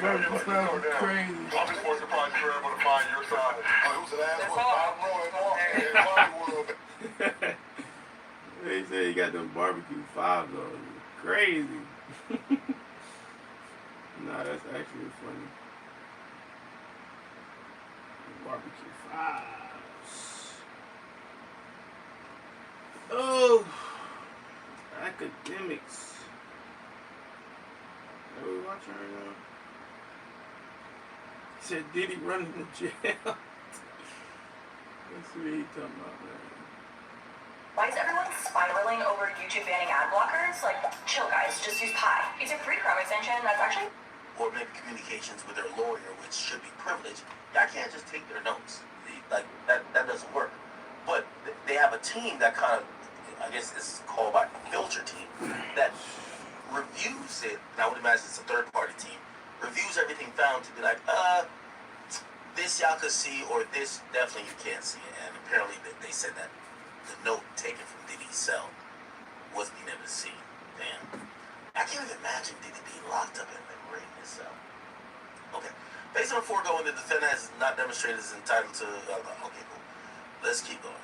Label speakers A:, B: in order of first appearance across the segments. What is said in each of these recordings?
A: barbecue style is crazy.
B: I'm just more surprised you were able to find your side. Oh, it was the last one.
A: They say you got them barbecue 5s on. Crazy. Nah, that's actually funny. Barbecue 5s. Oh, academics. Are we watching right now? He said, did he run into jail? Let's see what he talking about, man.
C: Why is everyone spiraling over YouTube banning ad blockers? Like, chill guys, just use Pi. It's a free Chrome extension that's actually...
D: Or maybe communications with their lawyer, which should be privileged. I can't just take their notes. Like, that doesn't work. But they have a team that kind of, I guess this is called by a filter team, that reviews it, and I would imagine it's a third-party team, reviews everything found to be like, this y'all could see, or this definitely you can't see. And apparently they said that the note taken from Diddy's cell was being able to see. Damn. I can't even imagine Diddy being locked up in his cell. Okay. Based on the foregoing, the defendant has not demonstrated his entitled to... okay, cool. Let's keep going.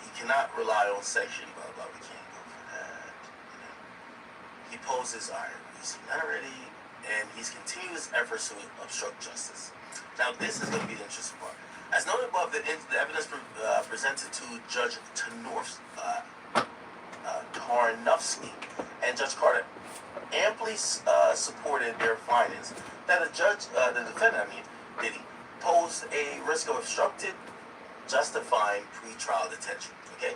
D: He cannot rely on section, blah, blah, we can't go for that. You know. He poses, alright, we see that already, and he's continued his efforts to obstruct justice. Now, this is going to be the interesting part. As noted above, the evidence presented to Judge Tarnowski and Judge Carter amply supported their findings that the defendant, Diddy, posed a risk of obstructed, justifying pretrial detention, okay,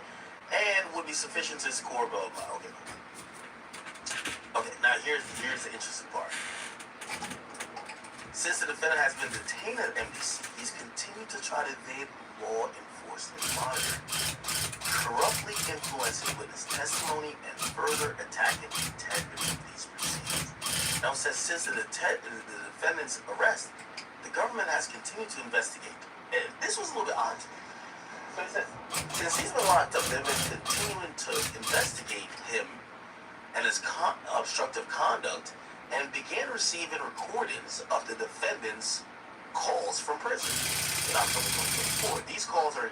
D: and would be sufficient to score, blah, blah, okay. Okay, now here's the interesting part. Since the defendant has been detained at MDC, he's continued to try to evade law enforcement monitoring, corruptly influencing witness testimony and further attacking the integrity of these proceedings. Now, it says since the defendant's arrest, the government has continued to investigate. And this was a little bit odd. So he says, since he's been locked up, they've been continuing to investigate him and his obstructive conduct, and began receiving recordings of the defendant's calls from prison in October 2024. These calls are,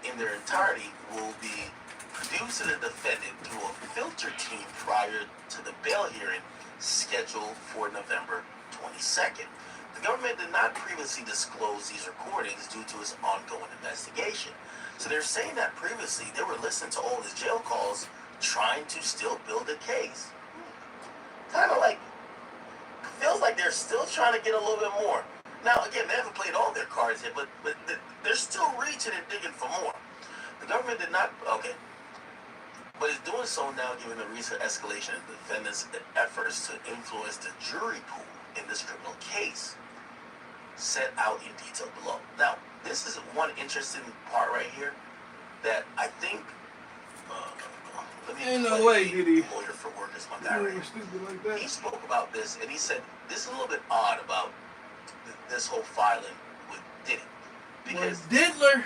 D: in their entirety, will be produced to the defendant through a filter team prior to the bail hearing scheduled for November 22nd. The government did not previously disclose these recordings due to its ongoing investigation. So they're saying that previously they were listening to all his jail calls, trying to still build a case. Kind of like, feels like they're still trying to get a little bit more. Now, again, they haven't played all their cards yet, but they're still reaching and digging for more. The government did not, okay, but is doing so now given the recent escalation of the defendant's efforts to influence the jury pool in this criminal case, set out in detail below. Now, this is one interesting part right here that I think,
A: ain't no way, Diddy.
D: Lawyer for workers, my guy, right?
A: Like that.
D: He spoke about this, and he said this is a little bit odd about this whole filing with Diddy, because
A: Diddler.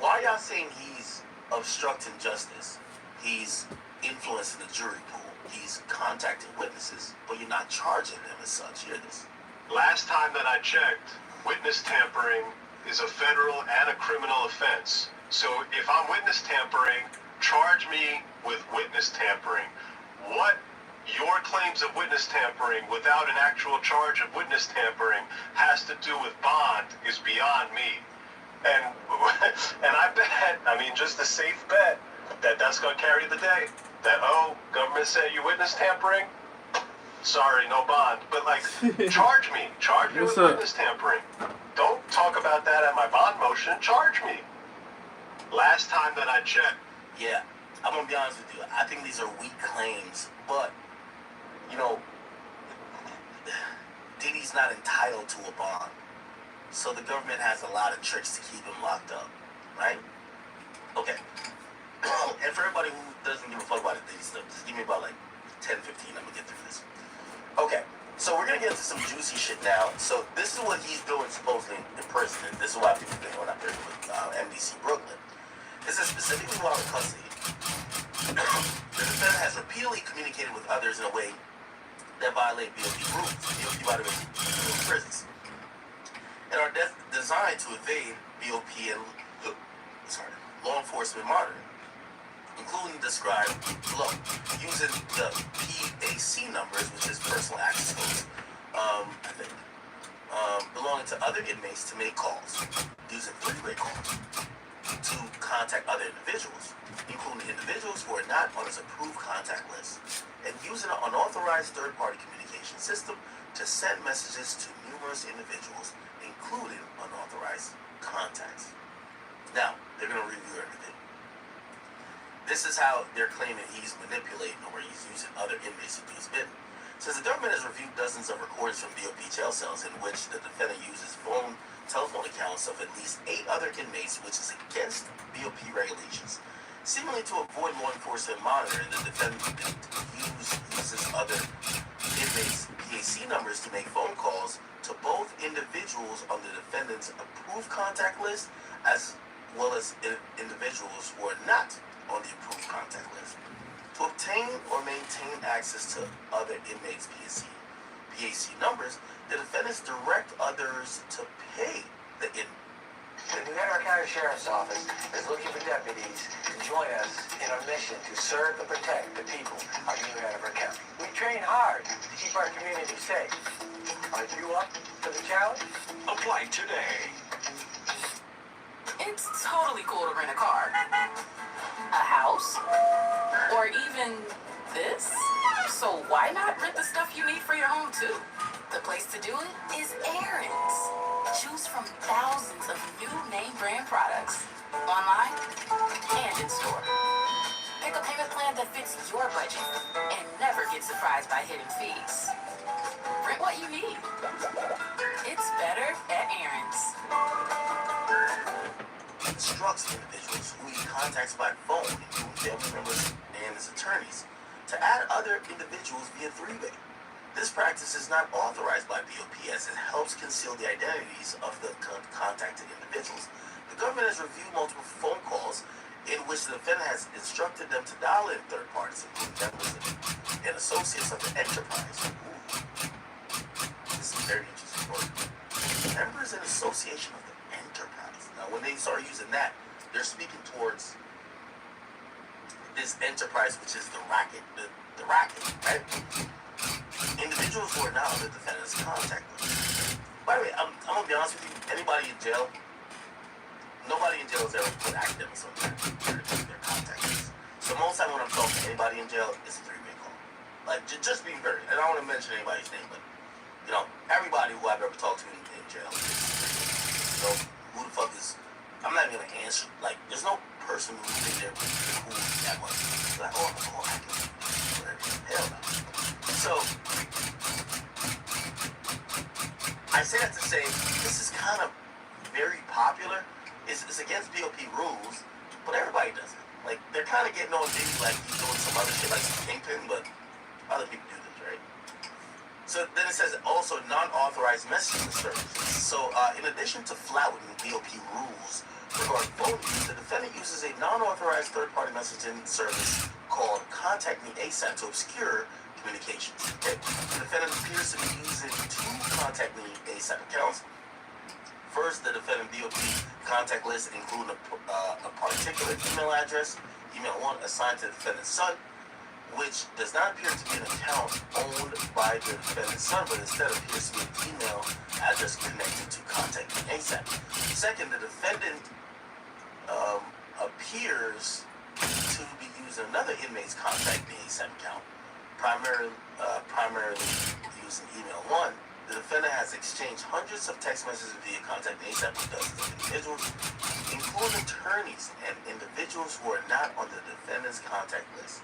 D: why y'all saying he's obstructing justice? He's influencing the jury pool. He's contacting witnesses, but you're not charging them as such. Hear this.
B: Last time that I checked, witness tampering is a federal and a criminal offense. So if I'm witness tampering, charge me with witness tampering. What your claims of witness tampering without an actual charge of witness tampering has to do with bond is beyond me. And I bet, just a safe bet that that's going to carry the day. That, government said you witness tampering? Sorry, no bond. But charge me with witness tampering. Don't talk about that at my bond motion. Charge me. Last time that I checked.
D: Yeah, I'm going to be honest with you. I think these are weak claims, but, Diddy's not entitled to a bond. So the government has a lot of tricks to keep him locked up, right? Okay. And for everybody who doesn't give a fuck about the Diddy stuff, just give me about 10, 15, I'm going to get through this. Okay, so we're going to get into some juicy shit now. So this is what he's doing supposedly in prison. This is why people think we're not there with MDC Brooklyn. This is specifically while in custody. The defendant has repeatedly communicated with others in a way that violate BOP rules, BOP violations in prisons, and are designed to evade BOP and law enforcement monitoring, including described below, using the PAC numbers, which is personal access codes, belonging to other inmates to make calls, using three-way calls to contact other individuals, including individuals who are not on his approved contact list, and using an unauthorized third-party communication system to send messages to numerous individuals, including unauthorized contacts. Now, they're going to review everything. This is how they're claiming he's manipulating or he's using other inmates to do his bidding. Since the government has reviewed dozens of recordings from BOP jail cells in which the defendant uses telephone accounts of at least 8 other inmates, which is against BOP regulations. Seemingly to avoid law enforcement monitoring, the defendant uses other inmates' PAC numbers to make phone calls to both individuals on the defendant's approved contact list as well as individuals who are not on the approved contact list. To obtain or maintain access to other inmates' PAC numbers, the defendants direct others to pay the inmate.
E: The New York County Sheriff's Office is looking for deputies to join us in our mission to serve and protect the people of New Hanover County. We train hard to keep our community safe. Are you up for the challenge?
F: Apply today.
G: It's totally cool to rent a car, a house, or even this. So why not rent the stuff you need for your home too? The place to do it is Aaron's. Choose from thousands of new name brand products, online and in store. Pick a payment plan that fits your budget and never get surprised by hidden fees. Rent what you need. It's better at Aaron's.
D: Instructs individuals who he contacts by phone, including family members and his attorneys, to add other individuals via three-way. This practice is not authorized by BOP as it helps conceal the identities of the contacted individuals. The government has reviewed multiple phone calls in which the defendant has instructed them to dial in third parties, including members and associates of the enterprise. This is very interesting word. Members and association of the enterprise. Now, when they start using that, they're speaking towards this enterprise, which is the racket, the racket, right? Individuals who are now the defendant's contact list. By the way, I'm gonna be honest with you. Anybody in jail, nobody in jail has ever put academics on their contact list. So most time when I'm talking to anybody in jail, it's a three-way call. Like just being very. And I don't want to mention anybody's name, but you know, everybody who I've ever talked to in jail. You know, who the fuck is? I'm not even gonna answer. Like, there's no person who's in there who that much. Like, oh, I can. Hell no. So, I say that to say, this is kind of very popular. It's against BOP rules, but everybody does it. Like, they're kind of getting on Diddy like he's doing some other shit like some Kingpin, but other people do this, right? So then it says also non-authorized messaging services. So in addition to flouting BOP rules regarding phone use, the defendant uses a non-authorized third-party messaging service called Contact Me ASAP to obscure communications. Okay? The defendant appears to be using 2 Contact Me ASAP accounts. First, the defendant BOP contact list including a particular email address, email 1 assigned to the defendant's son, which does not appear to be an account owned by the defendant's son, but instead appears to be an email address connected to Contact Me ASAP. Second, the defendant appears to be using another inmate's Contact Me ASAP account, primarily using email 1. The defendant has exchanged hundreds of text messages via Contact Me ASAP with dozens of individuals, including attorneys and individuals who are not on the defendant's contact list.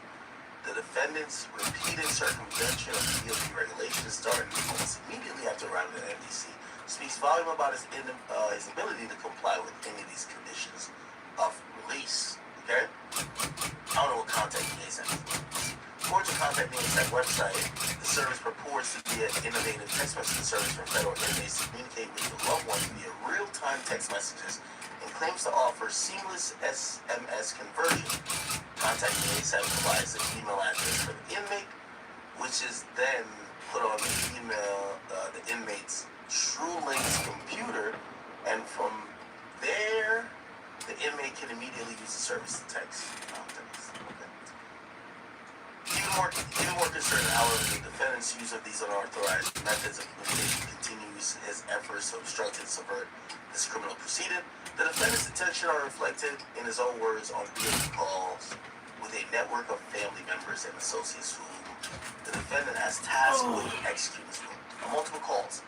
D: The defendant's repeated circumvention of BOP regulations starting almost immediately after arriving at MDC speaks volume about his ability to comply with any of these conditions of release. Okay? I don't know what Contact Me ASAP is. According to Contact Me ASAP website, the service purports to be an innovative text messaging service for federal inmates to communicate with their loved ones via real-time text messages and claims to offer seamless SMS conversion. Contact Me ASAP provides an email address for the inmate which is then put on the inmate's TrueLink's computer, and from there, the inmate can immediately use the service to text. Okay. Even more concerning, however, the defendant's use of these unauthorized methods of communication continues his efforts to obstruct and subvert this criminal proceeding. The defendant's intentions are reflected in his own words on video calls with a network of family members and associates who the defendant has tasked with executing this on multiple calls,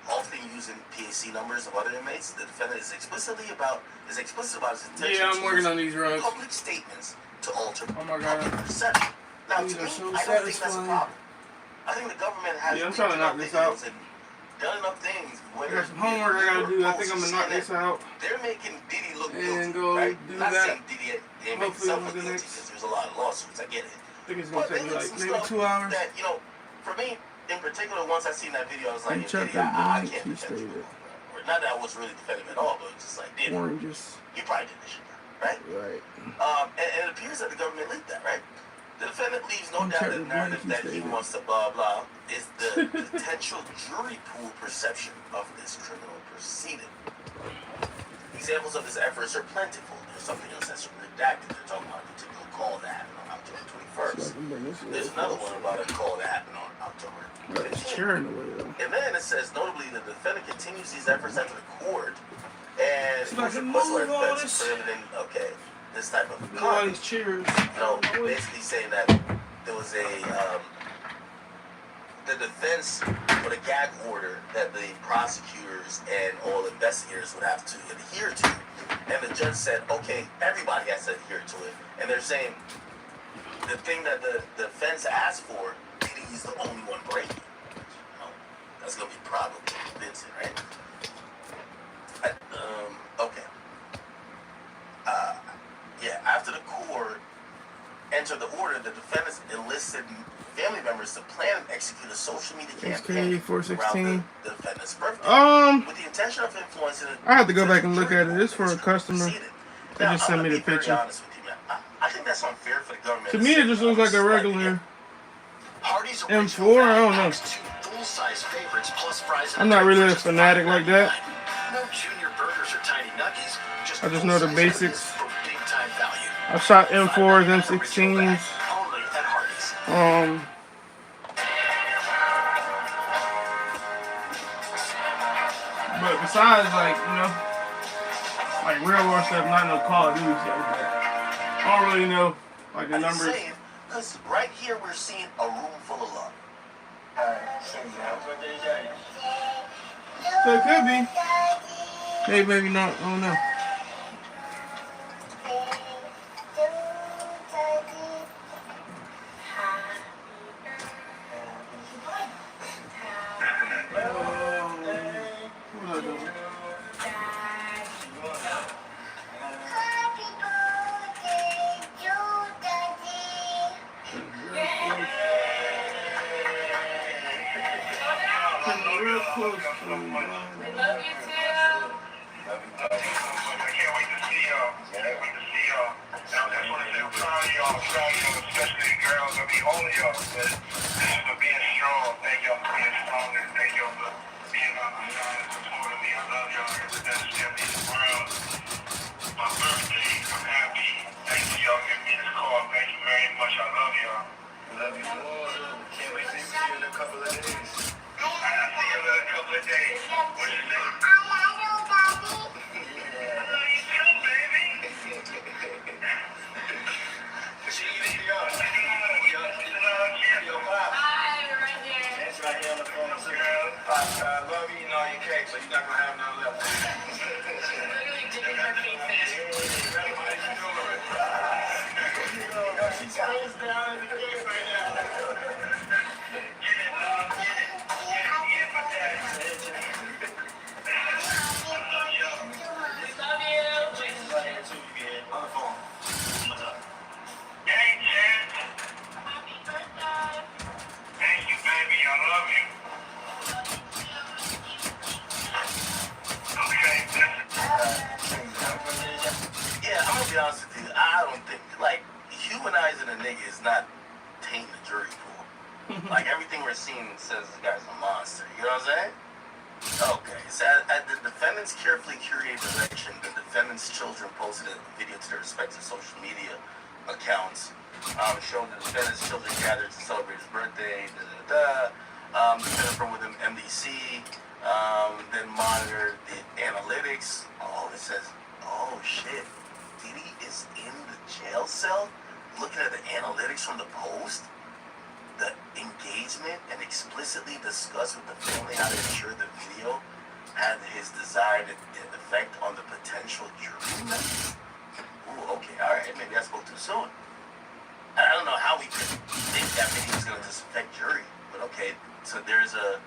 D: often using PAC numbers of other inmates. The defendant is explicit about his intention
A: Yeah, I'm working on these
D: to
A: rugs.
D: public statements to alter
A: Oh my
D: public
A: God.
D: perception. Now,
A: These
D: to
A: are
D: me,
A: so
D: I don't think that's a
A: satisfying.
D: problem. I think the government has
A: Yeah, I'm trying to knock this out.
D: and done enough things.
A: I got some homework I gotta do. I think I'm gonna knock this out.
D: They're making Diddy look
A: And
D: guilty,
A: go
D: right?
A: do
D: Not
A: that.
D: saying Diddy ain't make
A: Hopefully
D: himself
A: on
D: look
A: the
D: guilty
A: next.
D: because there's a lot of lawsuits. I get it.
A: I think it's gonna
D: But
A: take me
D: they did
A: like
D: some
A: maybe
D: stuff
A: 2 hours.
D: that, for me, in particular, once I seen that video, I was like,
A: And
D: yeah,
A: check
D: Diddy,
A: that
D: I
A: blank,
D: can't
A: he
D: defend you.
A: stated.
D: Or not that I was really defending him at all, but it's just like, Diddy,
A: Oranges.
D: you probably did this shit, right?
A: Right.
D: And it appears that the government leaked that, right? The defendant leaves no
A: I'm
D: doubt that
A: checking
D: the narrative
A: blank,
D: that
A: he
D: he
A: stated.
D: wants to blah blah is the potential jury pool perception of this criminal proceeding. Examples of his efforts are plentiful. There's something else that's redacted. They're talking about a particular call that happened on October 21st. There's another one about a call that happened on October
A: It's
D: 15th.
A: cheering away though.
D: And then it says, notably, the defendant continues these efforts after the court, and
A: So I can
D: requests
A: move
D: were
A: all
D: defense
A: this.
D: prohibiting, this type of
A: All
D: conduct.
A: these cheers.
D: Basically saying that there was the defense put a gag order that the prosecutors and all investigators would have to adhere to, and the judge said, okay, everybody has to adhere to it, and they're saying the thing that the defense asked for, Diddy's the only one breaking. That's gonna be probably convincing, right? Okay. After the court entered the order, the defendants enlisted family members to plan and execute a social media campaign around the defendant's birthday with the intention of influencing.
A: I have to go back and look at it. It's for a customer. They just sent me the picture.
D: I think that's unfair for the government.
A: To me, it just looks like a regular M4. I don't know.
E: Full-size favorites plus fries.
A: I'm not really a fanatic like that.
E: No junior burgers or tiny nuggies.
A: I just know the basics.
E: For big-time value.
A: I've shot M4s, M16s.
E: Only at Hardee's.
A: But besides, like real war stuff, not no Call of Duty stuff. I don't really know, like the numbers.
D: Because right here we're seeing a room full of love.
A: So it could be. Maybe, maybe not. I don't know. Real close to me.
G: We love you too.
H: I can't wait to see y'all. Can't wait to see y'all. I just want to say I'm proud of y'all, especially girls. I mean, all of y'all. But this is for being strong. Thank y'all for being strong, and thank y'all for being on my side and supporting me. I love y'all. You're the best family in the world. My birthday, I'm happy. Thank you, y'all giving me this call. Thank you very much. I love y'all. I love you more. Can't wait to see you in a couple of days. I'll see you in a couple of days. What's your name? I love eating all your cake, so you're not gonna have none left.
G: Literally dipping her face in it.
H: She's face down in the cake right now. Thank you, baby. I love you. Okay.
D: Yeah, I'm gonna be honest with you. I don't think humanizing a nigga is not tainting the jury pool. ever seen says this guy's a monster. You know what I'm saying? Okay, so at the defendant's carefully curated direction, the defendant's children posted a video to their respective social media accounts showing the defendant's children gathered to celebrate his birthday. Defendant from within MDC then monitored the analytics. Oh, it says, oh shit, Diddy is in the jail cell looking at the analytics from the post. The engagement and explicitly discuss with the family how to ensure the video had his desired effect on the potential jury members. Ooh, okay, alright, maybe I spoke too soon. I don't know how we could think that video was going to just affect jury, but okay, so there's a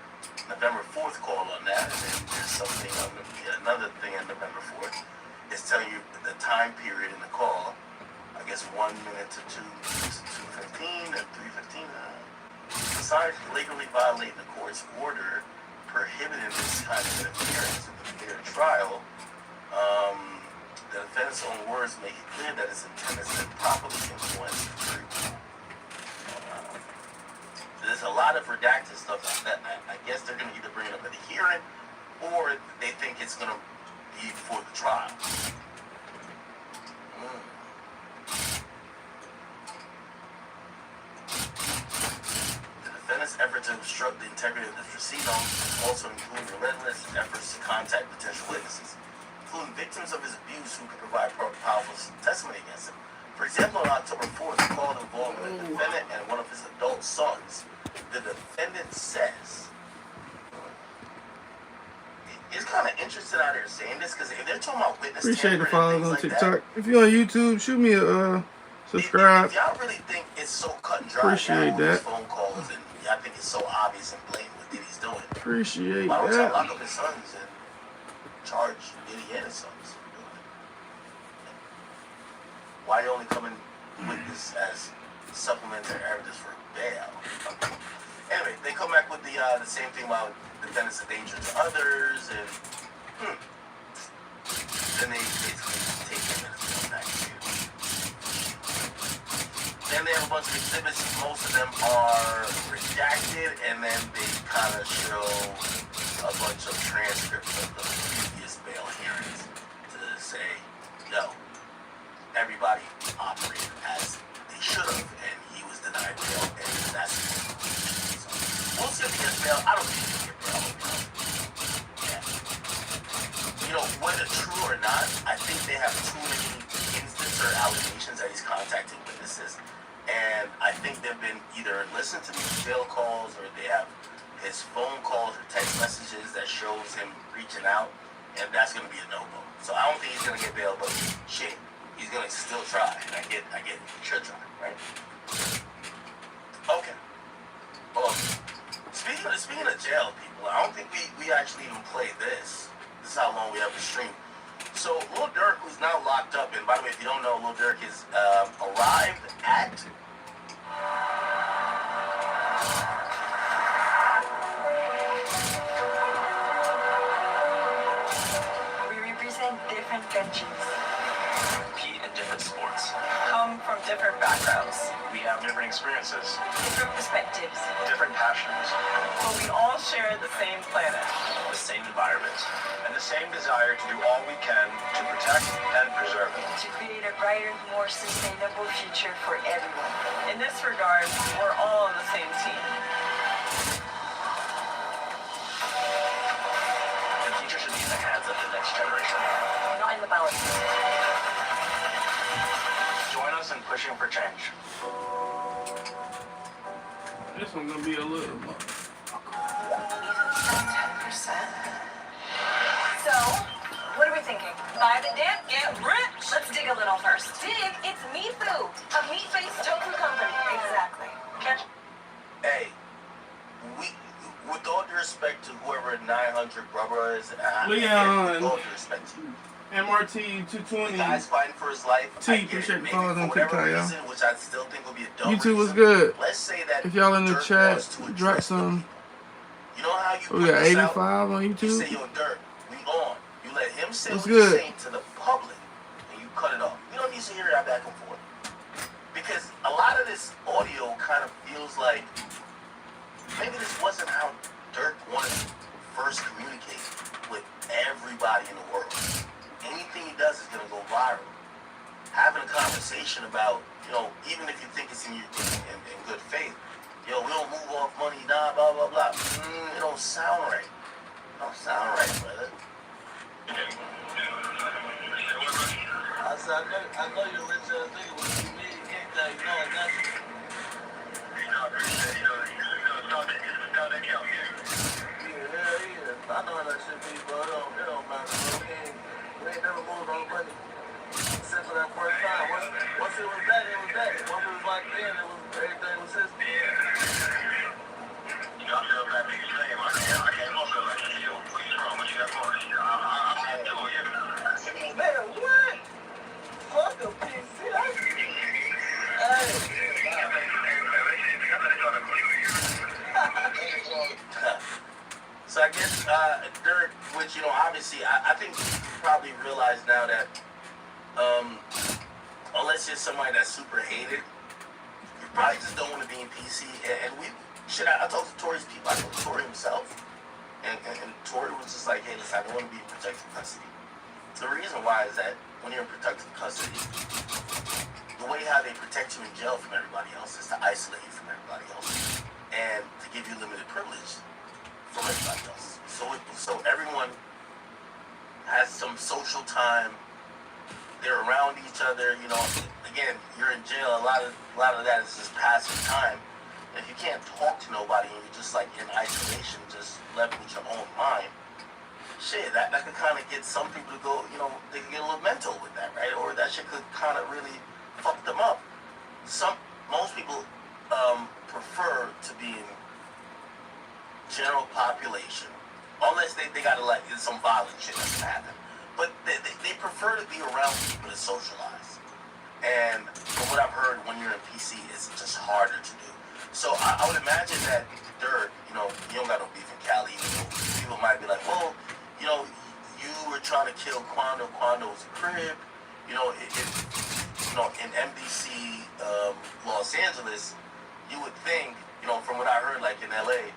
D: November 4th call on that, and then there's something on another thing on November 4th. It's telling you the time period in the call. I guess 1 minute to 2:15 and 3:15. Besides legally violating the court's order prohibiting this kind of interference in the fair trial, the defendant's own words make it clear that his intent is to properly influence the jury. There's a lot of redacted stuff that I guess they're going to either bring it up at the hearing or they think it's going to be before the trial. Defendant's effort to obstruct the integrity of the proceedings also include relentless efforts to contact potential witnesses, including victims of his abuse who could provide powerful testimony against him. For example, on October 4th, a call involved the defendant and one of his adult sons. The defendant says, it's kind of interesting out there saying this because if they're talking about witness
A: Appreciate the
D: tampering
A: follows on
D: and things
A: TikTok.
D: like that,
A: If you're on YouTube, shoot me a subscribe.
D: if y'all really think it's so cut and dry,
A: Appreciate
D: y'all
A: that.
D: phone calls and y'all think it's so obvious and blatant what Diddy's doing.
A: Appreciate
D: Why don't y'all
A: that.
D: lock up his sons and charge Diddy and his sons? Why you only come in with this as supplementary evidence for bail? Anyway, they come back with the same thing about defendants a danger to others, and then they basically take him and his back to you. Then they have a bunch of exhibits. Most of them are redacted, and then they kind of show a bunch of transcripts of the previous bail hearings to say, yo, everybody operated as they should have, and he was denied bail, and that's it. So, we'll see if he gets bail. I don't think he'll get bail. Yeah. You know, whether true or not, I think they have too many instances or allegations that he's contacting witnesses, and I think they've been either listened to these bail calls or they have his phone calls or text messages that shows him reaching out, and that's going to be a no-go. So I don't think he's going to get bail, but shit, he's going to still try, and I get he should try, right? Okay. Well, speaking of jail, people, I don't think we actually even played this. This is how long we have the stream. So, Lil Durk, who's now locked up, and by the way, if you don't know, Lil Durk is arrived at...
C: We represent different countries,
B: Compete in different sports.
C: come from different backgrounds,
B: We have different experiences,
C: different perspectives,
B: different passions,
C: but we all share the same planet.
B: the same environment, and the same desire to do all we can to protect and preserve it.
C: To create a brighter, more sustainable future for everyone. In this regard, we're all on the same team.
B: The future should be in the hands of the next generation.
C: Not in the balance.
B: Join us in pushing for change.
A: This one's gonna be a little more.
C: 10%. So, what are we thinking? Buy the dip, get rich. Let's dig a little first. Dig, it's Mifu, a meat-based tofu company. Exactly. Catch.
D: Hey, with all due respect to whoever 900 brother is,
A: Leon.
D: with all due respect to you,
A: MRT
D: the
A: 220.
D: guy's fighting for his life.
A: T,
D: I get
A: appreciate
D: it.
A: the
D: Maybe
A: follows
D: for
A: on
D: whatever
A: TikTok, y'all.
D: reason, which I still think will be a dumb
A: YouTube was
D: reason.
A: good.
D: Let's say that
A: If y'all in the
D: Durk
A: chat,
D: wants to
A: drop
D: address the
A: some.
D: people. You know how you
A: We
D: put
A: got
D: this out?
A: 85 on
D: You say,
A: YouTube.
D: yo, Durk, we on. You let him say
A: What's
D: what he's
A: good?
D: saying to the public, and you cut it off. You don't need to hear that back and forth. Because a lot of this audio kind of feels like maybe this wasn't how Durk wanted to first communicate with everybody in the world. Anything he does is gonna go viral. Having a conversation about, even if you think it's in good faith, we don't move off money, nah, blah, blah, blah. It don't sound right. It don't sound right, brother. I said, I know you're rich ass nigga, but you need you can't tell, I got you. Yeah. I know how that shit be, but it don't matter, bro. We ain't never moved on money. Except for that first time. Once it was that, it was that. Once it was locked in, everything was his.
H: I feel that big same. I can't also like you. What's wrong? What you got for us? I'm not doing it.
D: Man, what? Fuck a PC. So I guess Durk, which obviously I think you probably realize now that unless you're somebody that's super hated, you probably just don't want to be in PC. And I talked to Tory's people. I talked to Tory himself, and Tory was just like, hey, listen, I don't want to be in protective custody. The reason why is that when you're in protective custody, the way how they protect you in jail from everybody else is to isolate you from everybody else and to give you limited privilege from everybody else. So everyone has some social time. They're around each other. Again, you're in jail. A lot of that is just passing time. And if you can't talk to nobody and you're just like in isolation, just left with your own mind, shit, that could kind of get some people to go, they could get a little mental with that, right? Or that shit could kind of really fuck them up. Most people prefer to be in general population, unless they gotta like some violent shit that's gonna happen. But they prefer to be around people to socialize. And from what I've heard, when you're in PC, it's just harder to do. So I would imagine that Durk, you don't got no beef in Cali. People might be like, well, you were trying to kill Quando's crib. In MDC, Los Angeles, you would think, from what I heard, like in LA,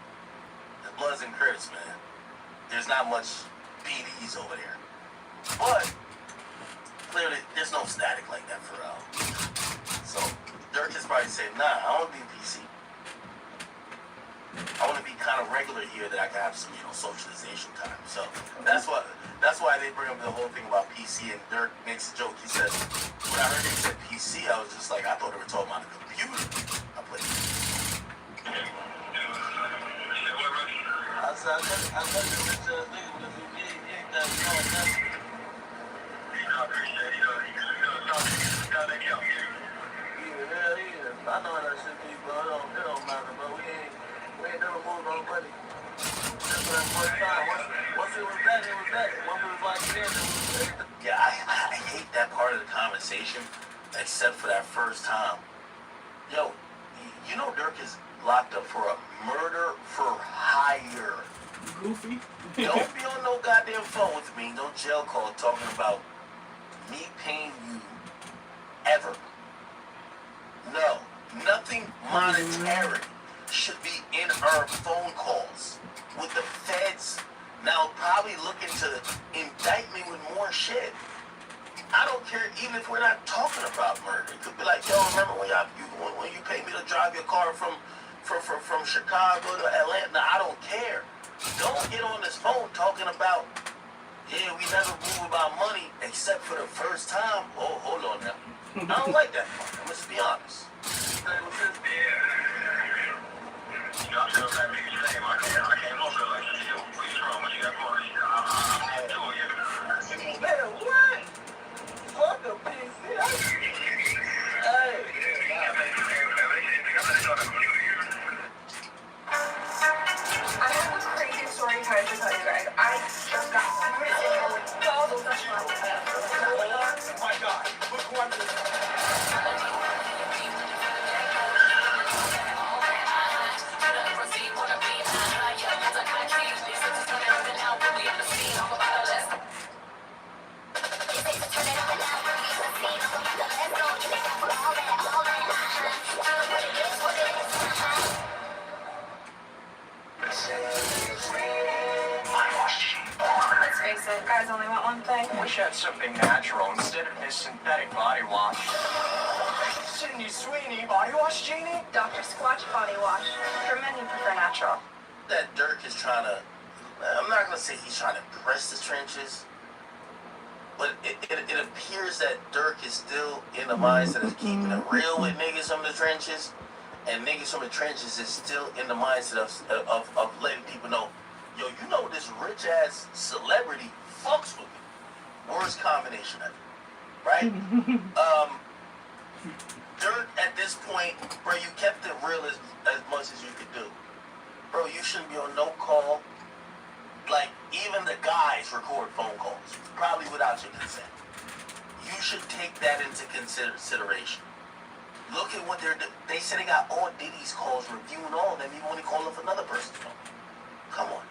D: the Bloods and Crips, man, there's not much BDs over there. But clearly, there's no static like that for real. So Durk is probably saying, nah, I want to be in PC. I want to be kind of regular here that I can have some, socialization time. So that's why they bring up the whole thing about PC. And Durk makes a joke. He says, when I heard they said PC, I was just like, I thought they were talking about a computer. I played. I said, I know you're rich ass nigga, but if you need anything, I got you.
H: I appreciate it.
D: Yeah. I know how that shit be, bro. It don't matter, bro. We ain't never moved on money. Just for that first time. Once it was that, it was that. Once it was like this, it was everything. Yeah, I hate that part of the conversation, except for that first time. Yo, Durk is locked up for a murder for hire.
A: Goofy.
D: Don't be on no goddamn phone with me, no jail call talking about me paying you ever. No, nothing monetary should be in our phone calls with the feds now probably looking to indict me with more shit. I don't care even if we're not talking about murder. It could be like, yo, remember when you paid me to drive your car from Chicago to Atlanta? I don't care. Don't get on this phone talking about, yeah, we never move about money except for the first time. Oh, hold on now. I don't like that part. I'm just be honest.
H: I feel that big same. I can't also like you. What's wrong? What you got for us? I'm not doing it.
D: Man, what? Fuck a PC. Hey.
C: I have a crazy story time to tell you guys. I just got all those
H: Oh my God! Look what
C: Let's face it, guys only want one thing.
F: Wish I had something natural instead of this synthetic body wash. Sydney Sweeney, body wash genie?
C: Dr. Squatch Body Wash. For men, you prefer natural.
D: That Durk is trying to, I'm not going to say he's trying to press the trenches, but it appears that Durk is still in the mindset of keeping it real with niggas from the trenches, and niggas from the trenches is still in the mindset of letting people know, yo, you know this rich ass celebrity fucks with me. Worst combination of it, right? Durk at this point, bro, you kept it real as much as you could do. Bro, you shouldn't be on no call. Like, even the guys record phone calls, probably without your consent. You should take that into consideration. Look at what they said they got all Diddy's calls, reviewing all of them, even when he called up another person's phone. Come on.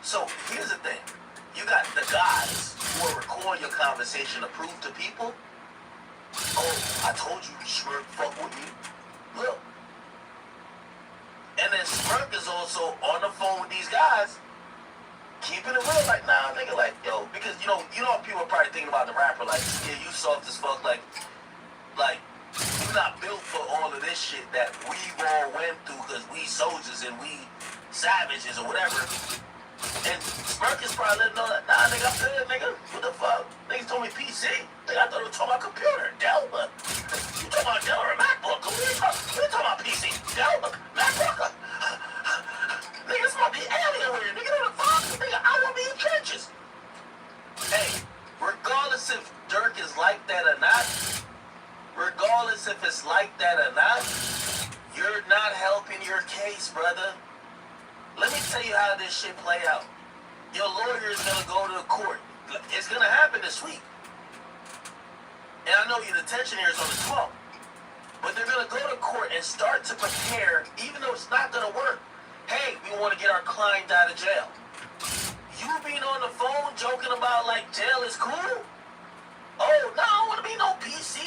D: So, here's the thing. You got the guys who are recording your conversation to prove to people, oh, I told you, Smirk, fuck with me. Look. And then Smirk is also on the phone with these guys, keeping it real, like, nah, nigga, like, yo, because, you know people are probably thinking about the rapper, like, yeah, you soft as fuck, like, you're not built for all of this shit that we've all went through, because we soldiers and we savages or whatever. And Smirk is probably letting know that, nah, nigga, I'm good, nigga. What the fuck? Niggas told me PC. Nigga, I thought they were talking about computer. Dell, but you talking about Dell or a MacBook? What are you talking about PC? Dell, MacBook? Nigga, this might be Alienware. Nigga, what the fuck? Nigga, I want to be in trenches. Hey, regardless if Durk is like that or not, regardless if it's like that or not, you're not helping your case, brother. Let me tell you how this shit play out. Your lawyer is going to go to the court. It's going to happen this week. And I know your detention here is on the 12th. But they're going to go to court and start to prepare, even though it's not going to work. Hey, we want to get our client out of jail. You being on the phone joking about, like, jail is cool? Oh, no, I don't want to be no PC.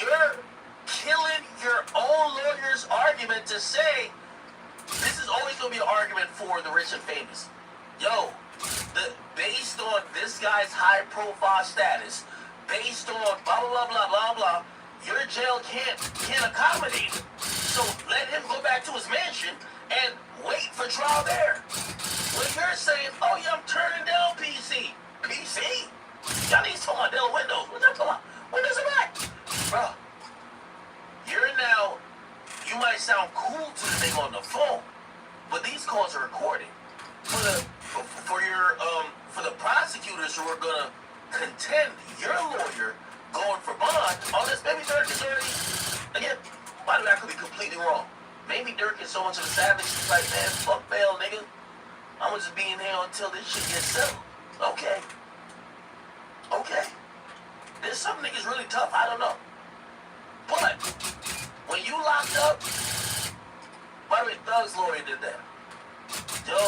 D: You're killing your own lawyer's argument to say, this is always going to be an argument for the rich and famous. Yo, based on this guy's high-profile status, based on blah, blah, blah, blah, blah, blah, your jail can't accommodate him. So let him go back to his mansion and wait for trial there. When you're saying, oh, yeah, I'm turning down PC. PC? Y'all need to talk about Dell Windows. What y'all talking about? Windows are back. Bro, you might sound cool to the nigga on the phone, but these calls are recorded. For the prosecutors who are gonna contend your lawyer going for bond on this, maybe Durk is already, again, by the way, I could be completely wrong. Maybe Durk is so much of a savage, he's like, man, fuck bail, nigga. I'm gonna just be in here until this shit gets settled. Okay. There's some niggas really tough, I don't know. But when you locked up, by the way, Thug's lawyer did that. Yo,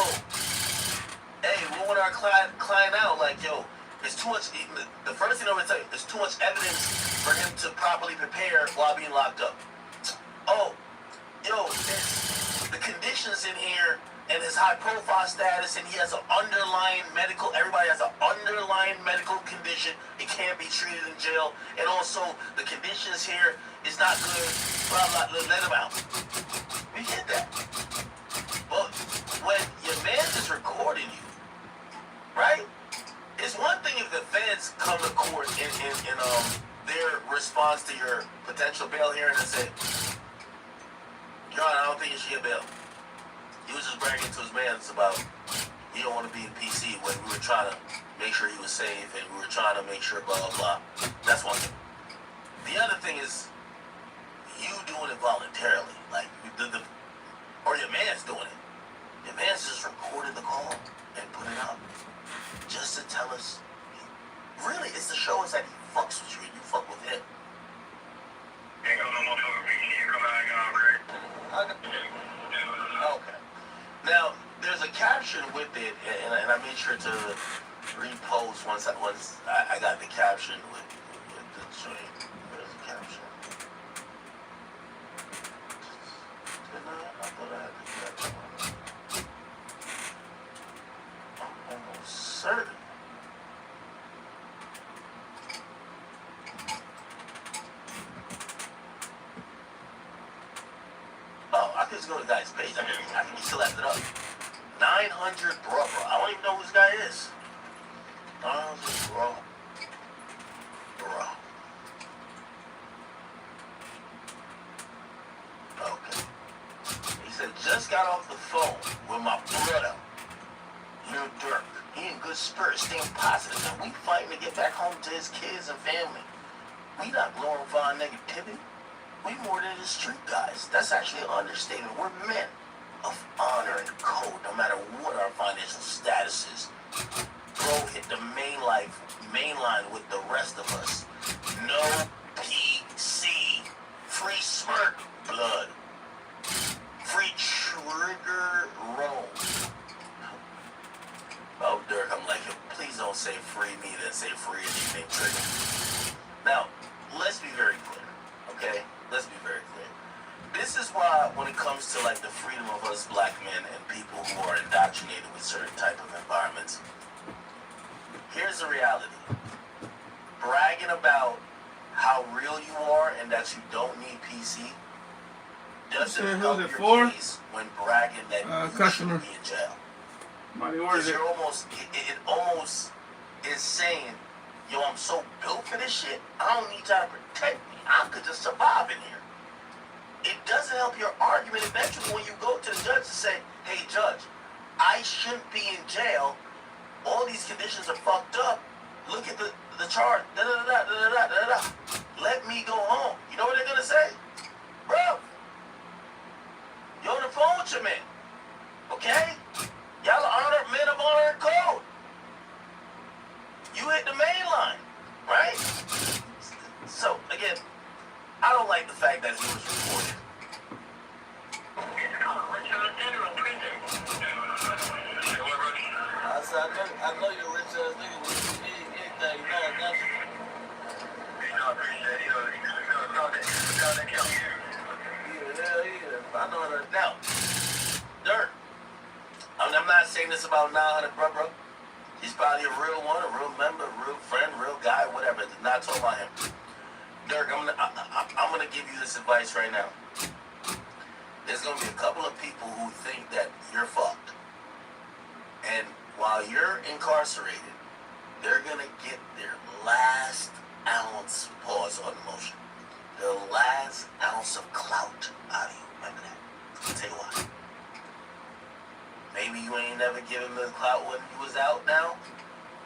D: hey, we want our client out, like, yo, there's too much, the first thing I'm gonna tell you, there's too much evidence for him to properly prepare while being locked up. Oh, yo, the conditions in here and his high profile status, and he has an underlying everybody has an underlying medical condition, it can't be treated in jail, and also the conditions here is not good, blah, blah, let him out. We get that. But when your man is recording you, right? It's one thing if the feds come to court in their response to your potential bail hearing and say, Your Honor, I don't think you should get bail. He was just bragging to his mans about he don't want to be in PC when we were trying to make sure he was safe and we were trying to make sure blah, blah, blah. That's one thing. The other thing is you doing it voluntarily. Like, or your man's doing it. Your man's just recorded the call and put it up just to tell us. Really, it's to show us that he fucks with you and you fuck with him.
H: Ain't got no motherfucker PC come out,
D: Okay. Now, there's a caption with it, and I made sure to repost once I got the caption with the joint. Where's the caption? I thought I had the caption. the guy's page. I think he still left it up. 900 bro. I don't even know who this guy is. 900 bro. Okay. He said, just got off the phone with my brother, Lil Durk. He in good spirits, staying positive, and we fighting to get back home to his kids and family. We not glorifying negativity. We more than the street guys. That's actually an understatement. We're men of honor and code, no matter what our financial status is. Bro hit the main line with the rest of us. No PC. Free smirk blood. Free trigger roll. Oh, Durk, I'm like, please don't say free me, then say free anything trigger. Now, let's be very clear, okay? Let's be very clear. This is why when it comes to like the freedom of us black men and people who are indoctrinated with certain type of environments, here's the reality. Bragging about how real you are and that you don't need PC doesn't help your case when bragging that you should be in jail. Because you're almost, it almost is saying, yo, I'm so built for this shit, I don't need y'all to protect me. I could just survive in here. It doesn't help your argument eventually when you go to the judge to say, hey, judge, I shouldn't be in jail. All these conditions are fucked up. Look at the charge. Let me go home. You know what they're going to say? Bro, you're on the phone with your man. Okay? Y'all are men of honor and code. You hit the main line, right? So, again, I don't like the fact that he was reported. I know you're a rich ass nigga. When you need anything, you know I got you. I appreciate it. I know that. Now, Durk, I'm not saying this about 900 bro. He's probably a real one, a real member, a real friend, real guy, whatever. Not talking about him. Durk, I'm gonna give you this advice right now. There's gonna be a couple of people who think that you're fucked, and while you're incarcerated, they're gonna get their last ounce, pause on the motion, their last ounce of clout out of you. Remember that. I'll tell you why. Maybe you ain't never given the clout when you was out now,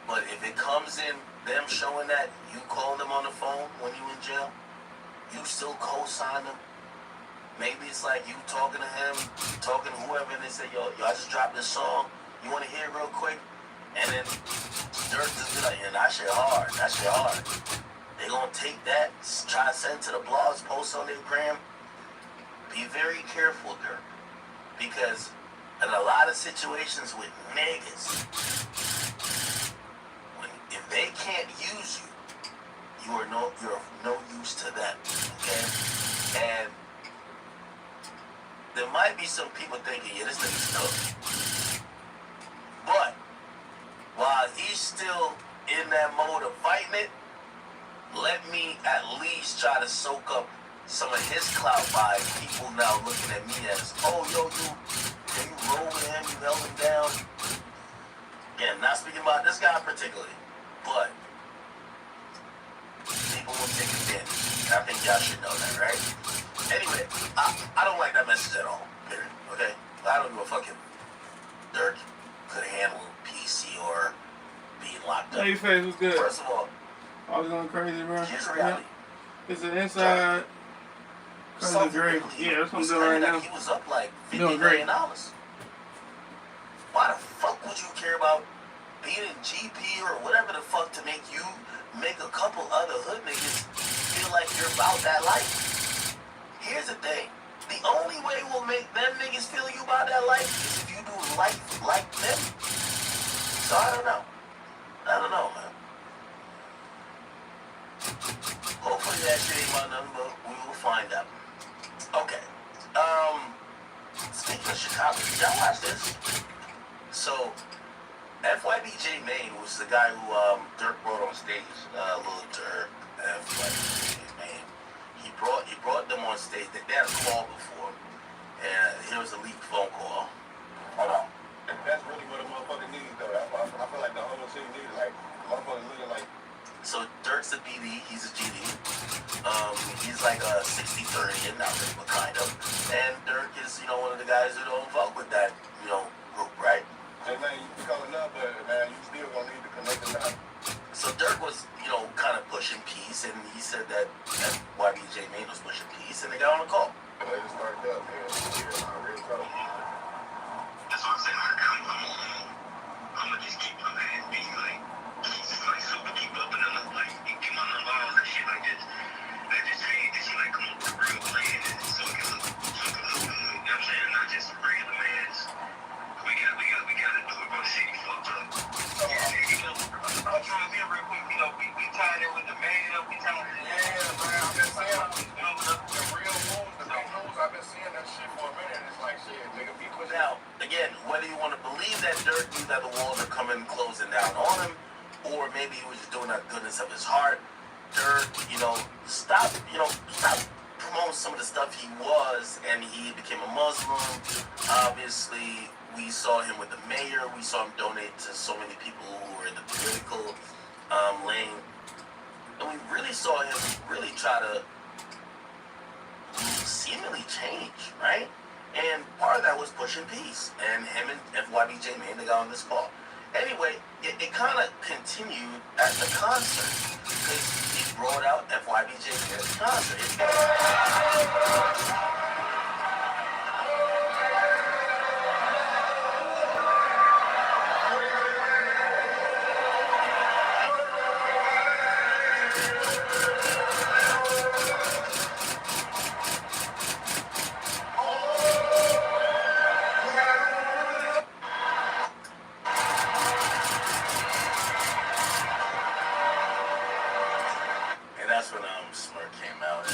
D: but if it comes in them showing that you called them on the phone when you in jail, you still co-sign them. Maybe it's like you talking to him, talking to whoever, and they say, yo, I just dropped this song. You want to hear it real quick? And then Durk just be like, yeah, that shit hard. That shit hard. They gonna take that, try to send to the blogs, post on their gram. Be very careful, Durk, because in a lot of situations with niggas, if they can't use you, you're of no use to them, okay? And there might be some people thinking, yeah, this nigga's tough. But while he's still in that mode of fighting it, let me at least try to soak up some of his clout by people now looking at me as, oh, yo, you rolled with him, you held him down. Again, not speaking about this guy particularly, but people will take advantage. I think y'all should know that, right? Anyway, I don't like that message at all, period, okay? I don't give a fucking Durk could handle PC or being locked up.
A: Hey, face, what's good?
D: First of all,
A: I was going crazy, bro.
D: here's the reality.
A: It's an inside. Something great. Yeah, that's what I'm doing right now.
D: He was up like $50 million. Why the fuck would you care about being in GP or whatever the fuck to make a couple other hood niggas feel like you're about that life? Here's the thing. The only way we'll make them niggas feel you about that life is if you do life like them. So I don't know, man. Hopefully that shit ain't my number. We will find out. Okay. Speaking of Chicago, did y'all watch this? So, FYBJ Maine was the guy who Durk brought on stage. Little Durk, FYBJ Maine. He brought them on stage. They had a call before, And here was a leaked phone call.
H: Hold on. That's really what a motherfucker needs, though. I feel like the whole city needs, like, motherfuckers looking like.
D: So Durk's a BD, he's a GD. He's like a 60-30 in that but kind of. And Durk is, you know, one of the guys who don't fuck with that, you know, group, right?
H: Hey, man, you calling up, but, man, you still gonna need to connect the dots.
D: So Durk was, you know, kind of pushing peace, and he said that YBJ Maine was pushing peace, and they got on the call.
H: They just started up, man. Real talk.
I: That's what I'm saying. I'm gonna just keep my man being like super keep up and I'm like get my laws and shit like this. That just made this like come up with a real plan and so it can look good. You know what I'm saying? Not just regular mans. We gotta do it, bro. Shit, you fucked up. So, you know, I'm trying to be real quick. You know, we tied in with the man. We tied in.
H: Yeah, man. I've been saying the real moves, the big moves. I've been seeing that shit for a minute. It's like shit, nigga. People
D: Now, again, whether you want to believe that Durk knew that the walls are coming closing down on him, or maybe he was just doing that goodness of his heart, Durk, you know, stop promoting some of the stuff he was, and he became a Muslim. Obviously, we saw him with the mayor. We saw him donate to so many people who were in the political lane. And we really saw him really try to seemingly change, right? And part of that was pushing peace. And him and FYBJ Maine, they got on this call. Anyway, it kind of continued at the concert. Because he brought out FYBJ Maine at the concert. And that's when Smirk came out.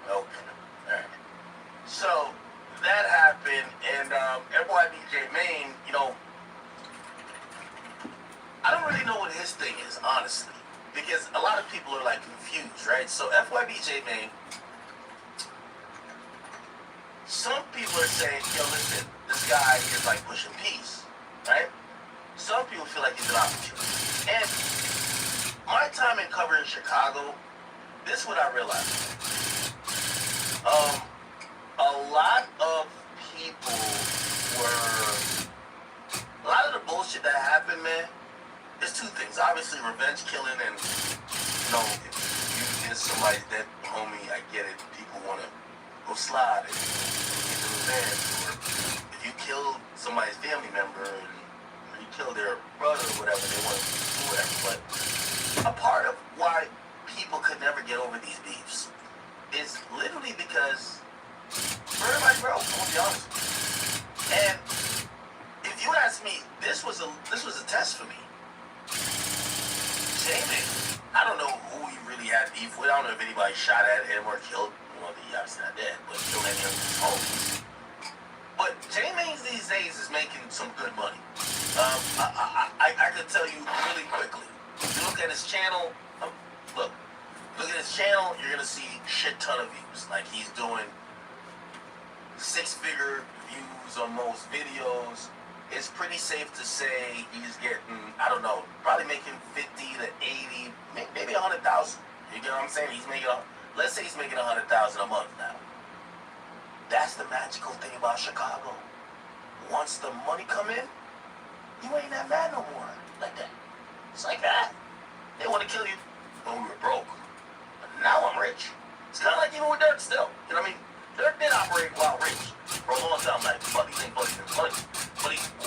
D: Okay. Alright. So that happened, and FYBJ Maine, you know, I don't really know what his thing is, honestly, because a lot of people are like confused, right? So FYBJ Maine, some people are saying, yo, listen, this guy is like pushing peace, right? Some people feel like he's an opportunist. And my time in covering Chicago, this is what I realized. A lot of people a lot of the bullshit that happened, man, there's two things. Obviously, revenge killing and, you know, if you get somebody dead, homie, I get it. People want to go slide and get the revenge. Or if you kill somebody's family member or you kill their brother or whatever, they want to do whatever. But a part of why people could never get over these beefs is literally because everybody broke, I'm gonna be honest. And if you ask me, this was a test for me. J-Man, I don't know who he really had beef with. I don't know if anybody shot at him or killed. Well, he obviously not dead, but killed any of his homies. But J-Man these days is making some good money. I could tell you really quickly. If you look at his channel, look at his channel, you're gonna see shit ton of views. Like he's doing 6-figure views on most videos. It's pretty safe to say he's getting, I don't know, probably making 50 to 80, maybe 100,000. You get what I'm saying? Let's say he's making 100,000 a month now. That's the magical thing about Chicago. Once the money come in, you ain't that mad no more. Like that. It's like that. They want to kill you when we were broke. But now I'm rich. It's kind of like even with Durk still. You know what I mean? Durk did operate while rich for a long time, like money. But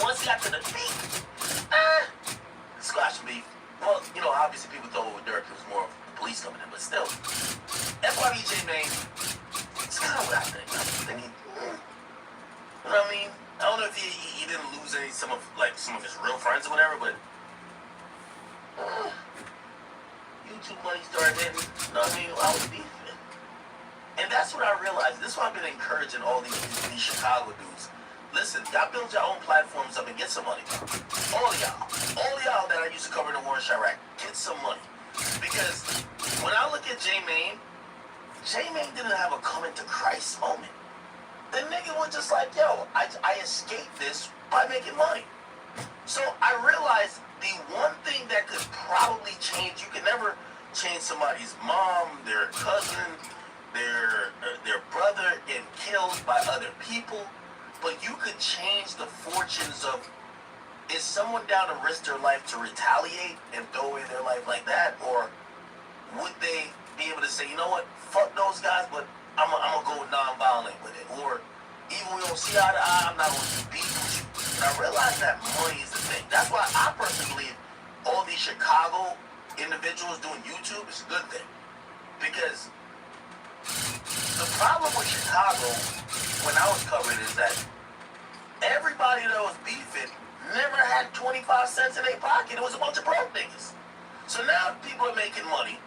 D: once he got to the peak, squash beef. Well, you know, obviously people thought with Durk it was more of the police coming in, but still, FYBJ Maine, it's kind of what I think. You know what I mean? I don't know if he didn't lose some of his real friends or whatever, but YouTube money started hitting. You know what I mean? I was beefing. And that's what I realized. This is why I've been encouraging all these Chicago dudes. Listen, y'all build your own platforms up and get some money. All of y'all that I used to cover in the war in Chirac, get some money. Because when I look at J-Mane didn't have a coming to Christ moment. The nigga was just like, yo, I escaped this by making money. So I realized the one thing that could probably change, you can never change somebody's mom, their cousin, their brother getting killed by other people, but you could change the fortunes of, is someone down to risk their life to retaliate and throw away their life like that, or would they be able to say, you know what, fuck those guys, but I'm gonna go non-violent with it, or even we don't see eye to eye, I'm not gonna beat with you. And I realized that money is the thing. That's why I personally believe all these Chicago individuals doing YouTube is a good thing, because the problem with Chicago when I was covering is that everybody that was beefing never had 25 cents in their pocket. It was a bunch of broke niggas. So now people are making money.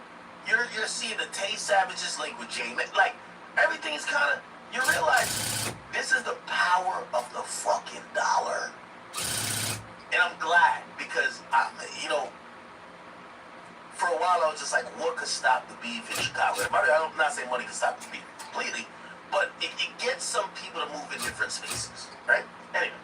D: You're seeing the Tay Savages link with J-Mane. Like, everything is kind of, you realize this is the power of the fucking dollar. And I'm glad, because for a while I was just like, what could stop the beef in Chicago? I'm not saying money can stop the beef completely, but it gets some people to move in different spaces, right? Anyway,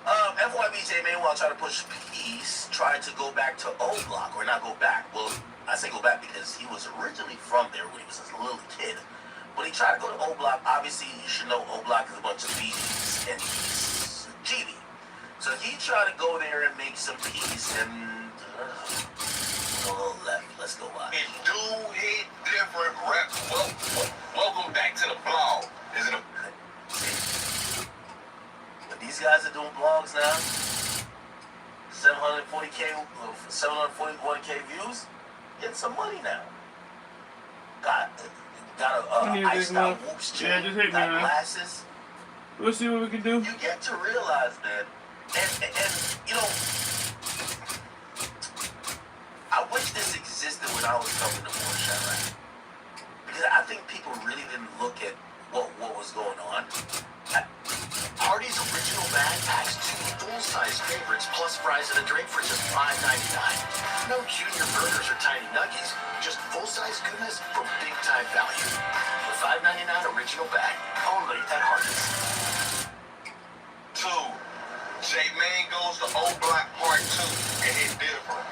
D: FYB J-Mane, while trying to push peace, tried to go back to O Block, or not go back. Well, I say go back because he was originally from there when he was a little kid. But he tried to go to O Block. Obviously, you should know O Block is a bunch of BDs and he's GD. So he tried to go there and make some peace, and a little left. Let's go watch.
H: It do hit different rap. Welcome back to the blog. Is it a...
D: But these guys are doing blogs now. 741K views. Getting some money now. Got a iced out whoops chain.
A: Yeah, just hit me,
D: got
A: man.
D: glasses.
A: We'll see what we can do.
D: You get to realize, man, and you know, I wish this existed when I was coming to Moonshine, right? Because I think people really didn't look at what was going on.
J: Hardee's original bag packs 2 full-size favorites plus fries and a drink for just $5.99. No junior burgers or tiny nuggies, just full-size goodness for big-time value. The $5.99 original bag, only at Hardee's.
H: 2. J-Mane goes to O Block Part 2, and it different.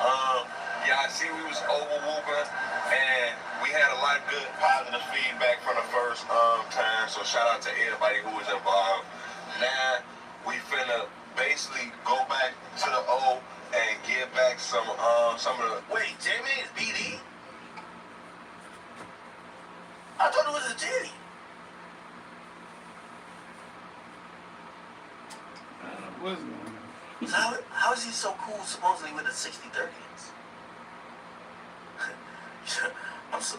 H: Yeah, I see we was over whooping, and we had a lot of good positive feedback from the first time, so shout out to everybody who was involved. Now, we finna basically go back to the O and get back some of the...
D: Wait, J-Mane is BD? I thought it was a JD.
A: What's going on?
D: So how is he so cool supposedly with the 60-30s? I'm so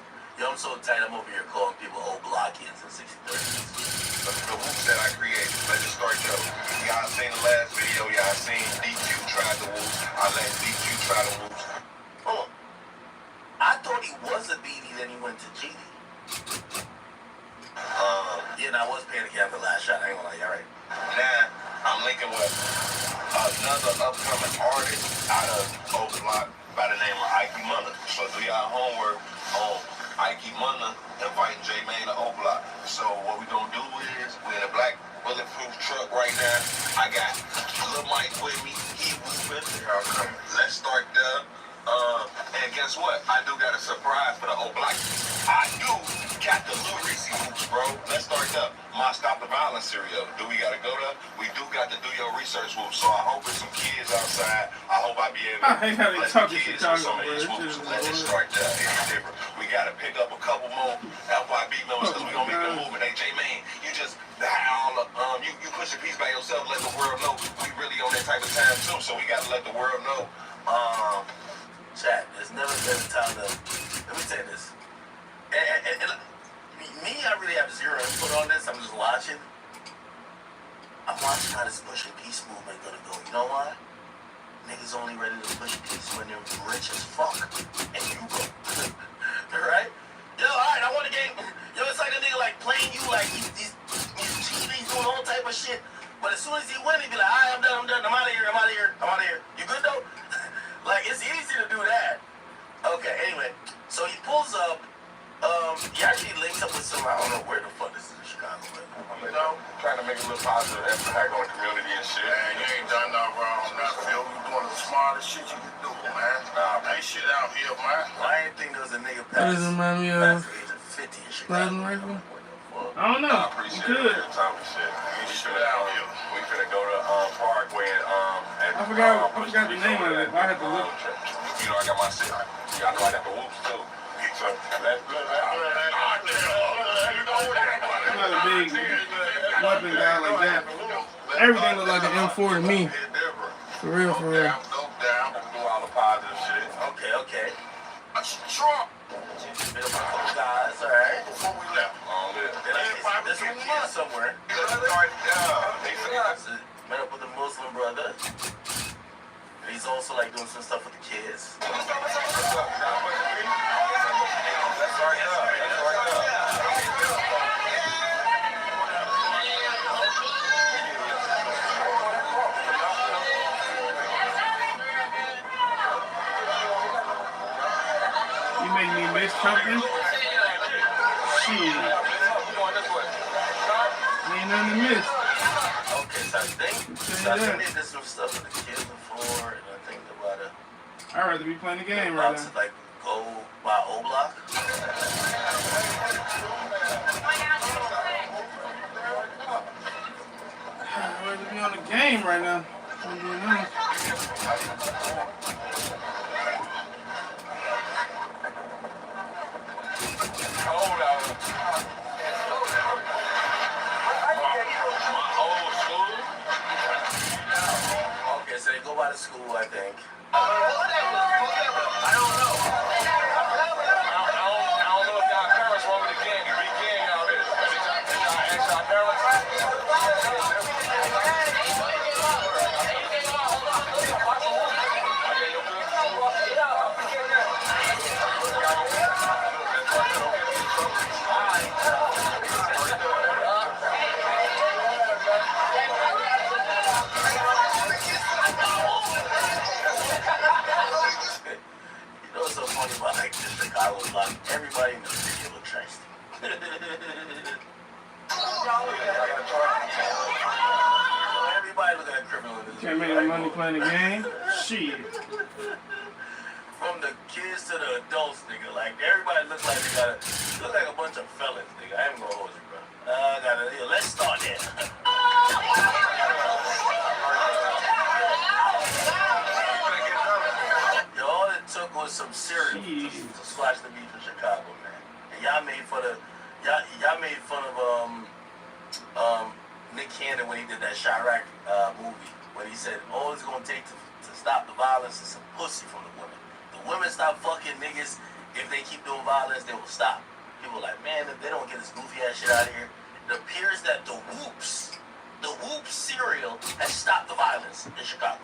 D: tight, I'm over here calling people old blockians and 60-30s.
H: The whoops that I created. Let's just start though. Y'all seen the last video, y'all seen DQ try the whoops. I let DQ try the whoops.
D: Hold on. I thought he was a BD, then he went to GD. Yeah, and I was panicking after the last shot, I ain't gonna lie, y'all right.
H: Now, I'm linking with another upcoming artist out of O Block by the name of Ike Munna. So do y'all homework on Ike Munna inviting J-Mane to O Block. So what we gonna do is, we're in a black bulletproof truck right now. I got Lil Mike with me, he whooping. Let's start there. And guess what? I do got a surprise for the O Block. I do got the Lil Reese whoops, bro. Let's start there. My Stop the Violence cereal. Do we gotta go there? We do got to do your research whoops. So I hope there's some kids outside. I hope I be able to
A: I hate how they
H: let
A: talk
H: the
A: in
H: kids
A: Chicago,
H: do some of
A: bro.
H: these
A: It's
H: whoops.
A: just
H: Let's just start there. It's different. We gotta pick up a couple more FYB members because we gonna make the movement. Hey, J-Mane, you just you push the piece by yourself, let the world know we really on that type of time too. So we gotta let the world know.
D: Chat, there's never been a time to, let me say this. And me, I really have zero input on this. I'm just watching. I'm watching how this push and peace movement gonna go. You know why? Niggas only ready to push peace when they're rich as fuck. And you broke. what's up with some, I don't know where the fuck this is in Chicago, but
H: You know,
K: Trying to make a little positive impact on the community and shit.
H: man, you ain't done nothing wrong. Phil, you doing the smartest shit you can do, man. Ain't shit out here, man.
D: I didn't think there was a nigga
A: What does it remind me of?
D: past the age of 50 in Chicago.
A: Plasma rifle?
D: What the fuck?
A: I don't know.
K: I
A: You
K: appreciate
A: could.
K: it. Time and shit.
H: Ain't shit out here.
K: We finna go to Parkway and
A: I forgot the name of it. I had to look.
K: You know, I got my shit. Y'all know I got the whoops too. So let's
A: I'm not a big weapon guy like that. Everything look like an M4 to me. For real, for real.
K: do all the positive shit.
D: Okay.
H: Trump.
D: Been up with a couple guys, alright.
H: Before we left.
D: There's some kids somewhere. Met up with a Muslim brother. And he's also like doing some stuff with the kids.
A: You make me miss something? Shit. Ain't nothing to miss.
D: Okay, so I think they did some stuff with the kids before, and I think about it.
A: I'd rather be playing the game
D: About
A: right
D: to
A: now.
D: like go by O Block.
A: I'd rather be on the game right now. I'm doing that.
K: Hold on.
D: Okay, so they go by the school, I think.
K: I don't know if y'all parents want me to gang. Be gang out here. Did y'all ask y'all parents?
D: You know what's so funny about like the Chicago block? Everybody in the city looks shiesty. Everybody looking at criminal in this
A: Can't make
D: video.
A: no money playing the game. Shit.
D: From the kids to the adults, nigga. Like everybody looks like they look like a bunch of felons, nigga. I ain't gonna hold you, bro. Let's start there. Yo, all it took was some cereal to splash the beef in Chicago, man. And y'all made fun of Nick Cannon when he did that Chirac movie, when he said all it's gonna take to stop the violence is some pussy from the women. The women stop fucking niggas. If they keep doing violence, they will stop. People are like, man, if they don't get this goofy ass shit out of here, it appears that the Whoops cereal has stopped the violence in Chicago.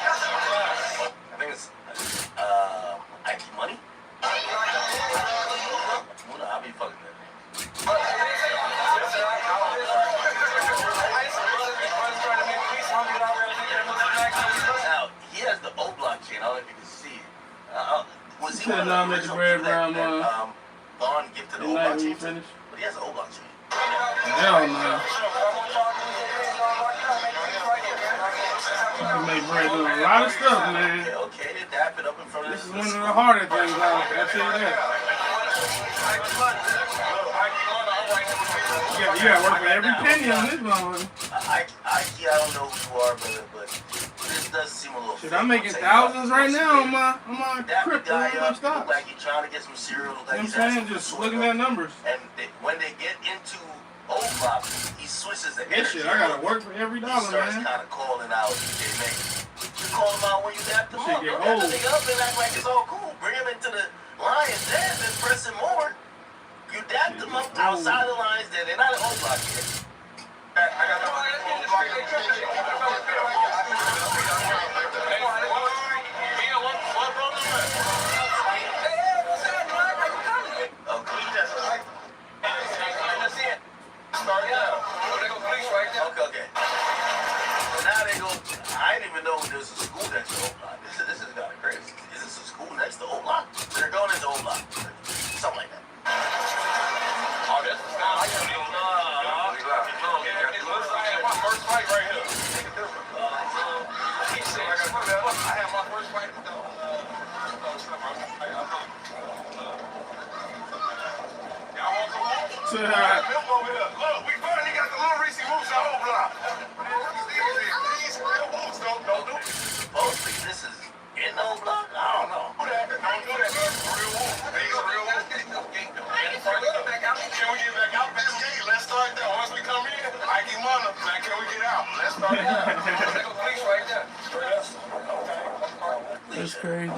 D: I think it's IT Money. I'll be fucking that. Now, he has the O Block chain. I don't know if you can see it. Was he one of the original people that Vaughn gifted the O Block chain to? But he has an O Block chain.
A: Hell no. You can make bread doing a lot of stuff, man.
D: Okay, they dap it up in front of
A: This is one of the harder things out. I'll tell you that. You gotta work for every penny on this motherfucker.
D: I don't know who you are, brother, but this does seem a little.
A: Shit, I'm making thousands right now on my
D: that
A: crypto
D: guy
A: and my
D: look
A: stocks.
D: like he's trying to get some cereal. Like
A: You know what I'm saying? Just looking at numbers.
D: And when they get into O Block, he switches the
A: This
D: energy.
A: shit, I gotta work for every
D: He
A: dollar,
D: starts
A: man.
D: kind of calling out, hey, man. You call him out when you dap them
A: Shit
D: up.
A: get
D: Don't dap the
A: old.
D: nigga up and act like it's all cool. Bring him into the lion's den and press him more. You dap them up outside the lion's den. They're not an O Block yet.
K: I got Look, we finally got the little Reese Moose on whole block. These real moves don't do it.
D: Supposedly this is in the block? I don't know.
K: Don't do that. Real wolf. These real wolf. Can we get back out? This gate, let's start there. Once we come in, I get money. Now, can we get out? Let's start there. There's a police right there.
A: That's crazy.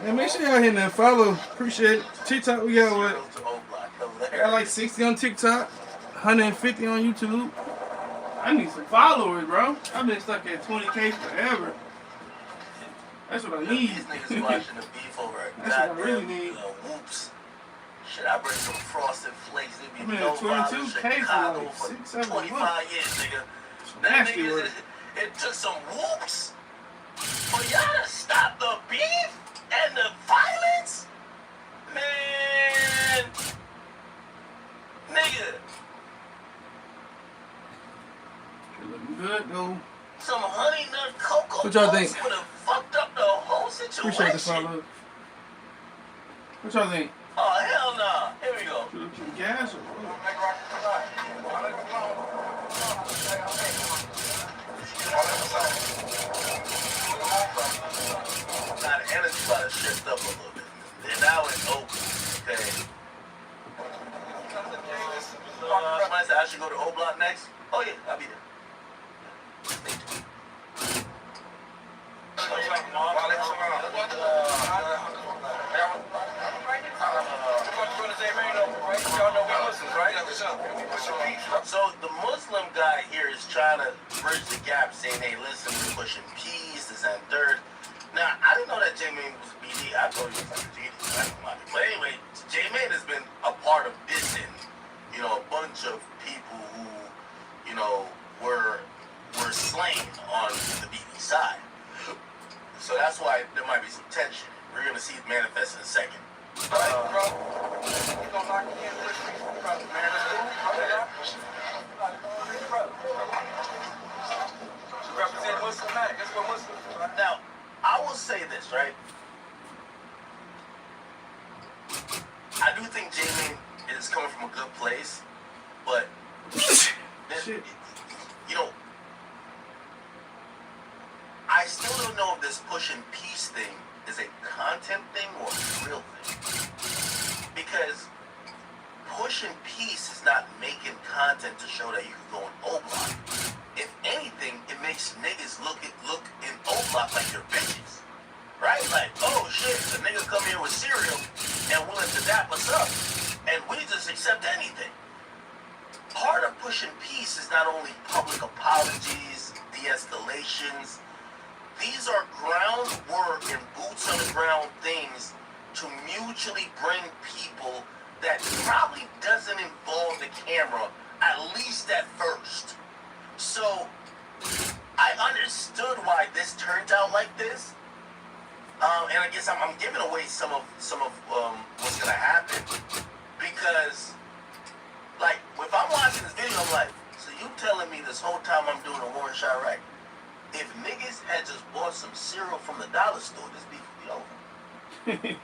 A: Yeah, make sure y'all hitting that follow. Appreciate it. TikTok, we got what? I got like 60 on TikTok, 150 on YouTube. I need some followers, bro. I've been stuck at 20K forever. That's what I need.
D: These niggas watching the beef over a
A: That's what I
D: goddamn
A: really need.
D: whoops. Should I bring some frosted flakes? There'd
A: I've
D: be
A: been
D: no
A: at
D: violence
A: 22K for
D: Chicago
A: like
D: for
A: 6, 7
D: 25
A: months.
D: years, nigga.
A: Nasty
D: That
A: work.
D: niggas, it took some whoops for y'all to stop the beef and the violence? Man. Nigga.
A: It looking good though.
D: Some honey nut cocoa
A: What y'all think?
D: would have fucked up the whole situation.
A: Appreciate the follow. What y'all think?
D: Oh, hell nah. Here we go.
A: Should we keep gas or what?
D: Now the energy about to shift up a little bit. And now it's open. Okay. Somebody said I should go to O Block next? Oh yeah, I'll be there. So the Muslim guy here is trying to bridge the gap, saying, hey, listen, we're pushing peace, this and third. Now, I didn't know that J-Mane was BD. I thought he was like a genius. But anyway, J-Mane has been a part of dissing, a bunch of people who, were slain on the BD side. So that's why there might be some tension. We're going to see it manifest in a second. Now, I will say this, right? I do think J-Mane is coming from a good place, but I still don't know if this pushing peace thing is a content thing or a real thing. Because pushing peace is not making content to show that you can go in O-Block. If anything, it makes niggas look in O-Block like they're bitches. Right? Like, oh shit, the nigga come here with cereal and willing to dap us up. And we just accept anything. Part of pushing peace is not only public apologies, de-escalations. These are groundwork and boots on the ground things to mutually bring people that probably doesn't involve the camera, at least at first. So, I understood why this turned out like this. And I guess I'm giving away some of what's gonna happen, because like if I'm watching this video, I'm like, so you telling me this whole time I'm doing a Warren shot right? If niggas had just bought some cereal from the dollar store, this beef would be over.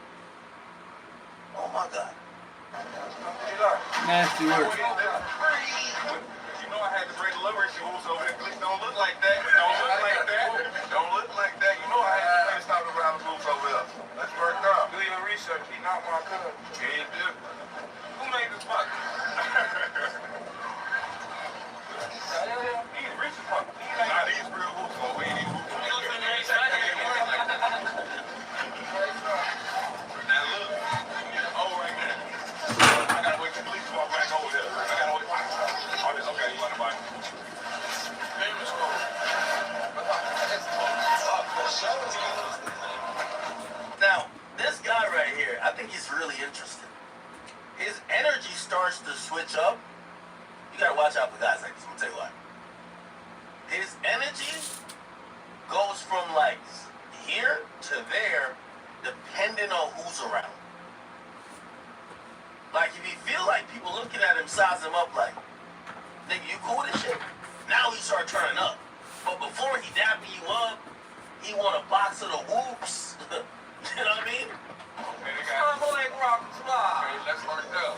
D: Oh my God.
A: Nasty work.
K: You know I had to bring the little Richie Moose over here. Don't look like that. Don't look like that. Don't look like that. You know I had to stop around the moose over there. Let's work up. Do your research. He not my cousin. Yeah, you do. Who made this fuck? These Richie fuck. Nah, these real moose. We ain't these moose. Now look. Oh, right there. I gotta wait till police walk back over there. I gotta wait. Oh, this okay. You want to buy it?
D: Now, this guy right here, I think he's really interesting. His energy starts to switch up. You gotta watch out for guys like this. I'm gonna tell you why. His energy goes from like here to there, depending on who's around. Like if you feel like people looking at him, size him up like, nigga, you cool with this shit? Now he start turning up. But before he dapping you up, he want a box of the whoops. You know what I mean?
K: Okay, let's work up.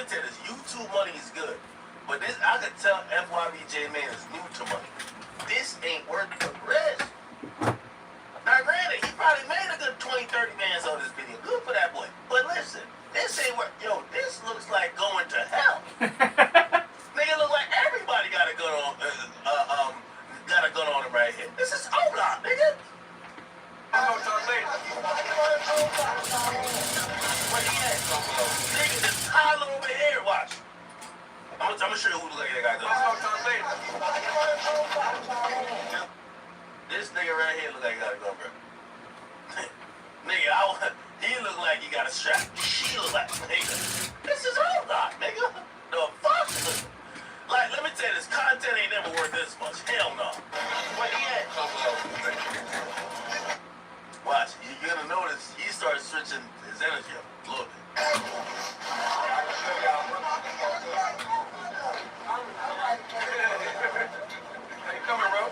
D: tell you this, YouTube money is good. But this, I could tell FYBJ man is new to money. This ain't worth the risk. Now granted, he probably made a good 20, 30 bands on this video. Good for that boy. But listen, this ain't worth, yo, this looks like going to hell. Nigga look like everybody got a gun on, got a gun on him right here. This is O-Block, nigga. I'm gonna talk later. Where he at? Nigga, this Tyler over here, watch. I'm gonna show you who look like that guy does. I'm gonna talk later. This nigga right here look like he got a gun, bro. Nigga, he look like he got a strap. She look like, nigga, this is O-Block, nigga. The fuck? Like, let me tell you this, content ain't never worth this much. Hell no. Where he at? Watch, you're gonna notice he starts switching his energy up a little bit. How you coming, bro?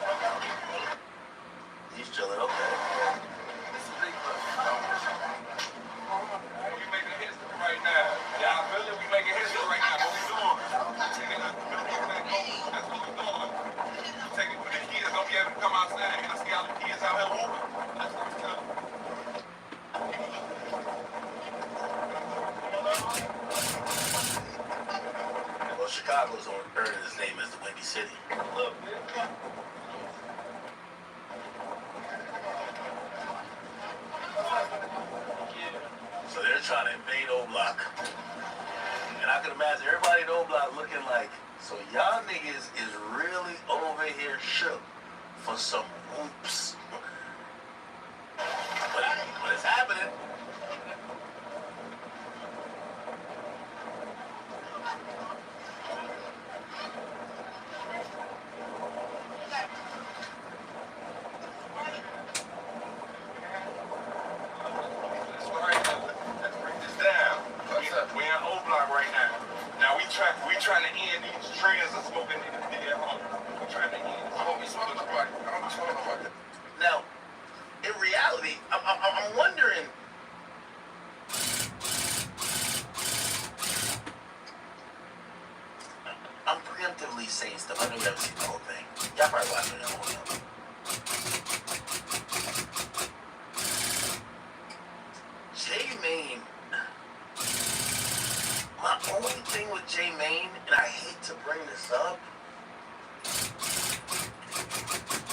D: He's chilling, okay. This is big bro.
K: We making history right now. Y'all feel it? We making history right now. What we doing? That's what we doing. Take it for the kids. Don't be able to come outside and see all the kids out here moving. That's what we doing.
D: Well, Chicago's earning its name as the Windy City. Look, man. So they're trying to invade O-Block. And I can imagine everybody in O-Block looking like, so y'all niggas is really over here shook for some whoops. But it's happening.
K: We trying to end these trends of smoking in the home. We trying to end. I don't be smoking nobody. I don't be smoking nobody.
D: Now, in reality, I'm wondering. I'm preemptively saying stuff. I know you haven't seen the whole thing. Y'all probably watching it all up. J-Mane. My only thing with J-Mane, and I hate to bring this up,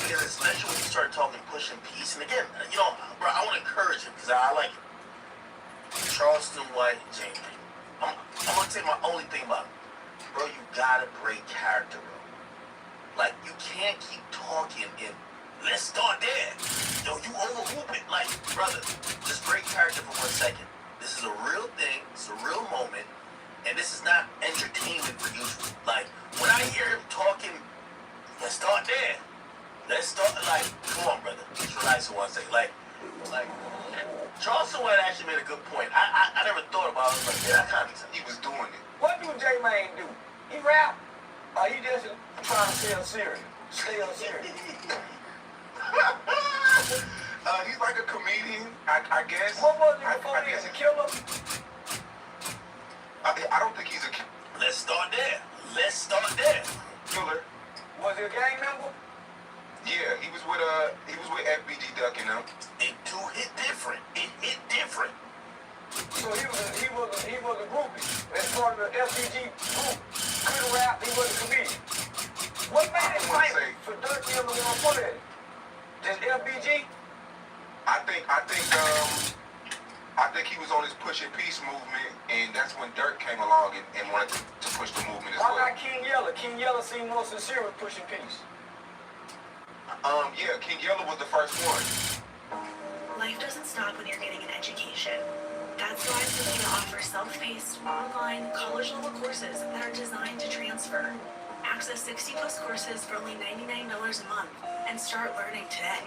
D: because especially when you start talking pushing peace, and again, you know, bro, I want to encourage him because I like him. Charleston White, J-Mane. I'm gonna say my only thing about him, bro. You gotta break character, bro. Like you can't keep talking in. Let's start there. Yo, you overwhooping. Like, brother, just break character for 1 second. This is a real thing. It's a real moment. And this is not entertainment for you. Like, when I hear him talking, let's start there. Let's start, like, come on, brother. Just relax for 1 second. Like, Charleston White actually made a good point. I never thought about it. I was like, yeah, that kind of makes sense.
K: He was doing it.
E: What do J-Mane do? He rap? Or he just trying to sell cereal? Sell cereal.
K: He's like a comedian, I guess.
E: What was he before he was a killer?
K: I don't think he's a killer.
D: Let's start there. Let's start there.
E: Was he a gang member?
K: Yeah, he was with FBG Duck and them.
D: It do hit different. It hit different.
E: So he was a groupie. As part of the FBG group. Couldn't rap, he was a comedian. What made him fight for Durk to the one for that? Just FBG?
K: I think he was on his pushing peace movement, and that's when Durk came along and wanted to push the movement as well.
E: Why not King Yella? King Yella seemed more sincere with pushing peace.
K: Yeah, King Yella was the first one.
L: Life doesn't stop when you're getting an education. That's why I'm looking to offer self-paced, online, college-level courses that are designed to transfer. Access 60-plus courses for only $99 a month and start learning today.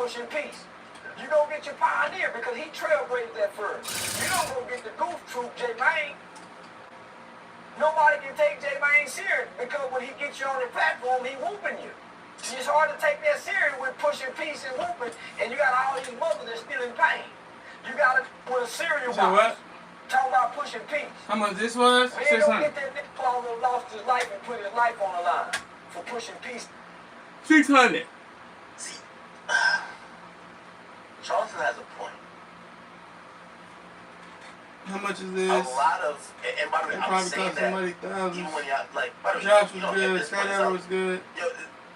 E: pushing peace. You go get your pioneer because he trailblazed that first. You don't go get the goof troop, J. Mane. Nobody can take J. Mane serious because when he gets you on the platform, he whooping you. It's hard to take that serious with pushing peace and whooping, and you got all these mothers that's still in pain. You got to put a cereal box. Talking about pushing peace.
A: How much this was?
E: Man, don't get that nigga almost lost his life and put his life on the line for pushing peace.
A: 600.
D: See, Charleston has a point.
A: How much is this?
D: A lot of, and by the way, I'm saying that even when y'all, like, by the way,
A: Josh
D: you
A: was
D: don't
A: good,
D: get this money,
A: Skydiver was good.
D: Yo,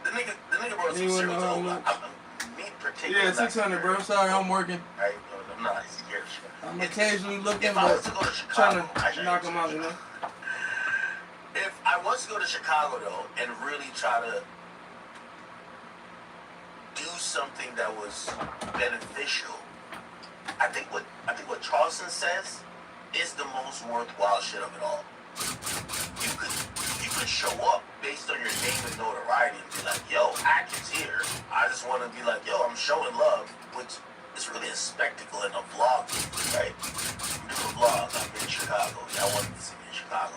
D: the nigga brought some
A: You wanna
D: cereal
A: know
D: to
A: how
D: Ola.
A: much?
D: Me particularly.
A: Yeah, 600, bro. Sorry, I'm working.
D: Right? I'm not scared.
A: I'm occasionally looking,
D: If I was
A: but
D: to go to Chicago,
A: trying to knock them out, you know?
D: If I was to go to Chicago though and really try to do something that was beneficial, I think what Charleston says is the most worthwhile shit of it all. You could show up based on your name and notoriety and be like, yo, Atkins here. I just want to be like, yo, I'm showing love, which is really a spectacle in a vlog, right? I'm doing a vlog. I'm in Chicago. Y'all wanted to see me in Chicago.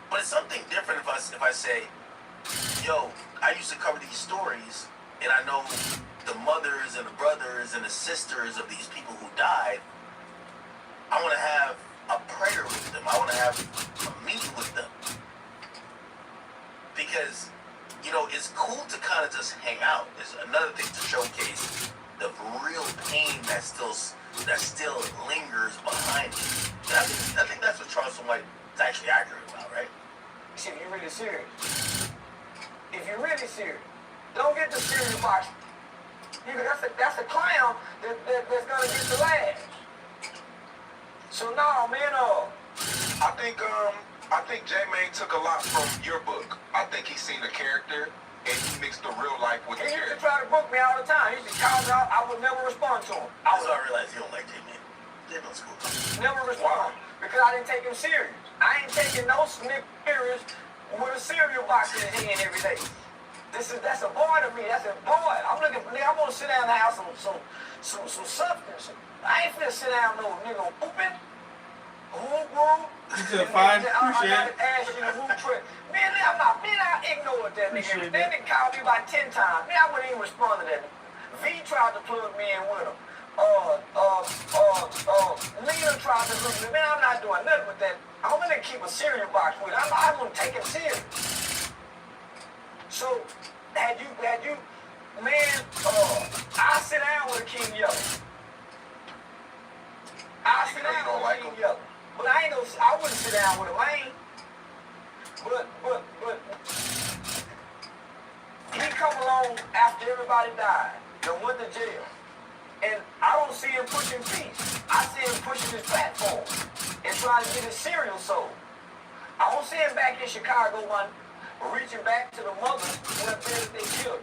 D: But it's something different if I say, yo, I used to cover these stories, and I know the mothers and the brothers and the sisters of these people who died. I want to have a prayer with them. I want to have a meeting with them. Because, you know, it's cool to kind of just hang out. It's another thing to showcase the real pain that still lingers behind it. And I think that's what Charleston White is actually accurate about, right?
E: See, if you're really serious. If you're really serious, don't get the cereal box. That's a clown that's gonna get the laugh. So no, man,
K: I think J. Mane took a lot from your book. I think he's seen a character and he mixed the real life with the
E: he used to
K: character.
E: try to book me all the time. He used to call me out. I would never respond to him.
D: I realize you don't like J. Mane. J. Mane's cool.
E: Never respond. Because I didn't take him serious. I ain't taking no snip serious with a cereal box in his hand every day. That's a boy to me. That's a boy. I want to sit down and have some substance. I ain't finna sit down no nigga whooping. Whoop whoop.
A: You said fine. Appreciate
E: I
A: it.
E: gotta ask you to whoop trick. Man, I ignored that nigga. That nigga called me about 10 times. Man, I wouldn't even respond to that. V tried to plug me in with him. Lena tried to hook me. Man, I'm not doing nothing with that. I'm gonna keep a cereal box with him. I'm gonna take him serious. So, had you, man, I sit down with a King Yellow. I sit down with a King Yellow. But I wouldn't sit down with a Lane. But, he come along after everybody died and went to jail. And I don't see him pushing peace. I see him pushing his platform and trying to get his cereal sold. I don't see him back in Chicago reaching back to the mothers who have been their children.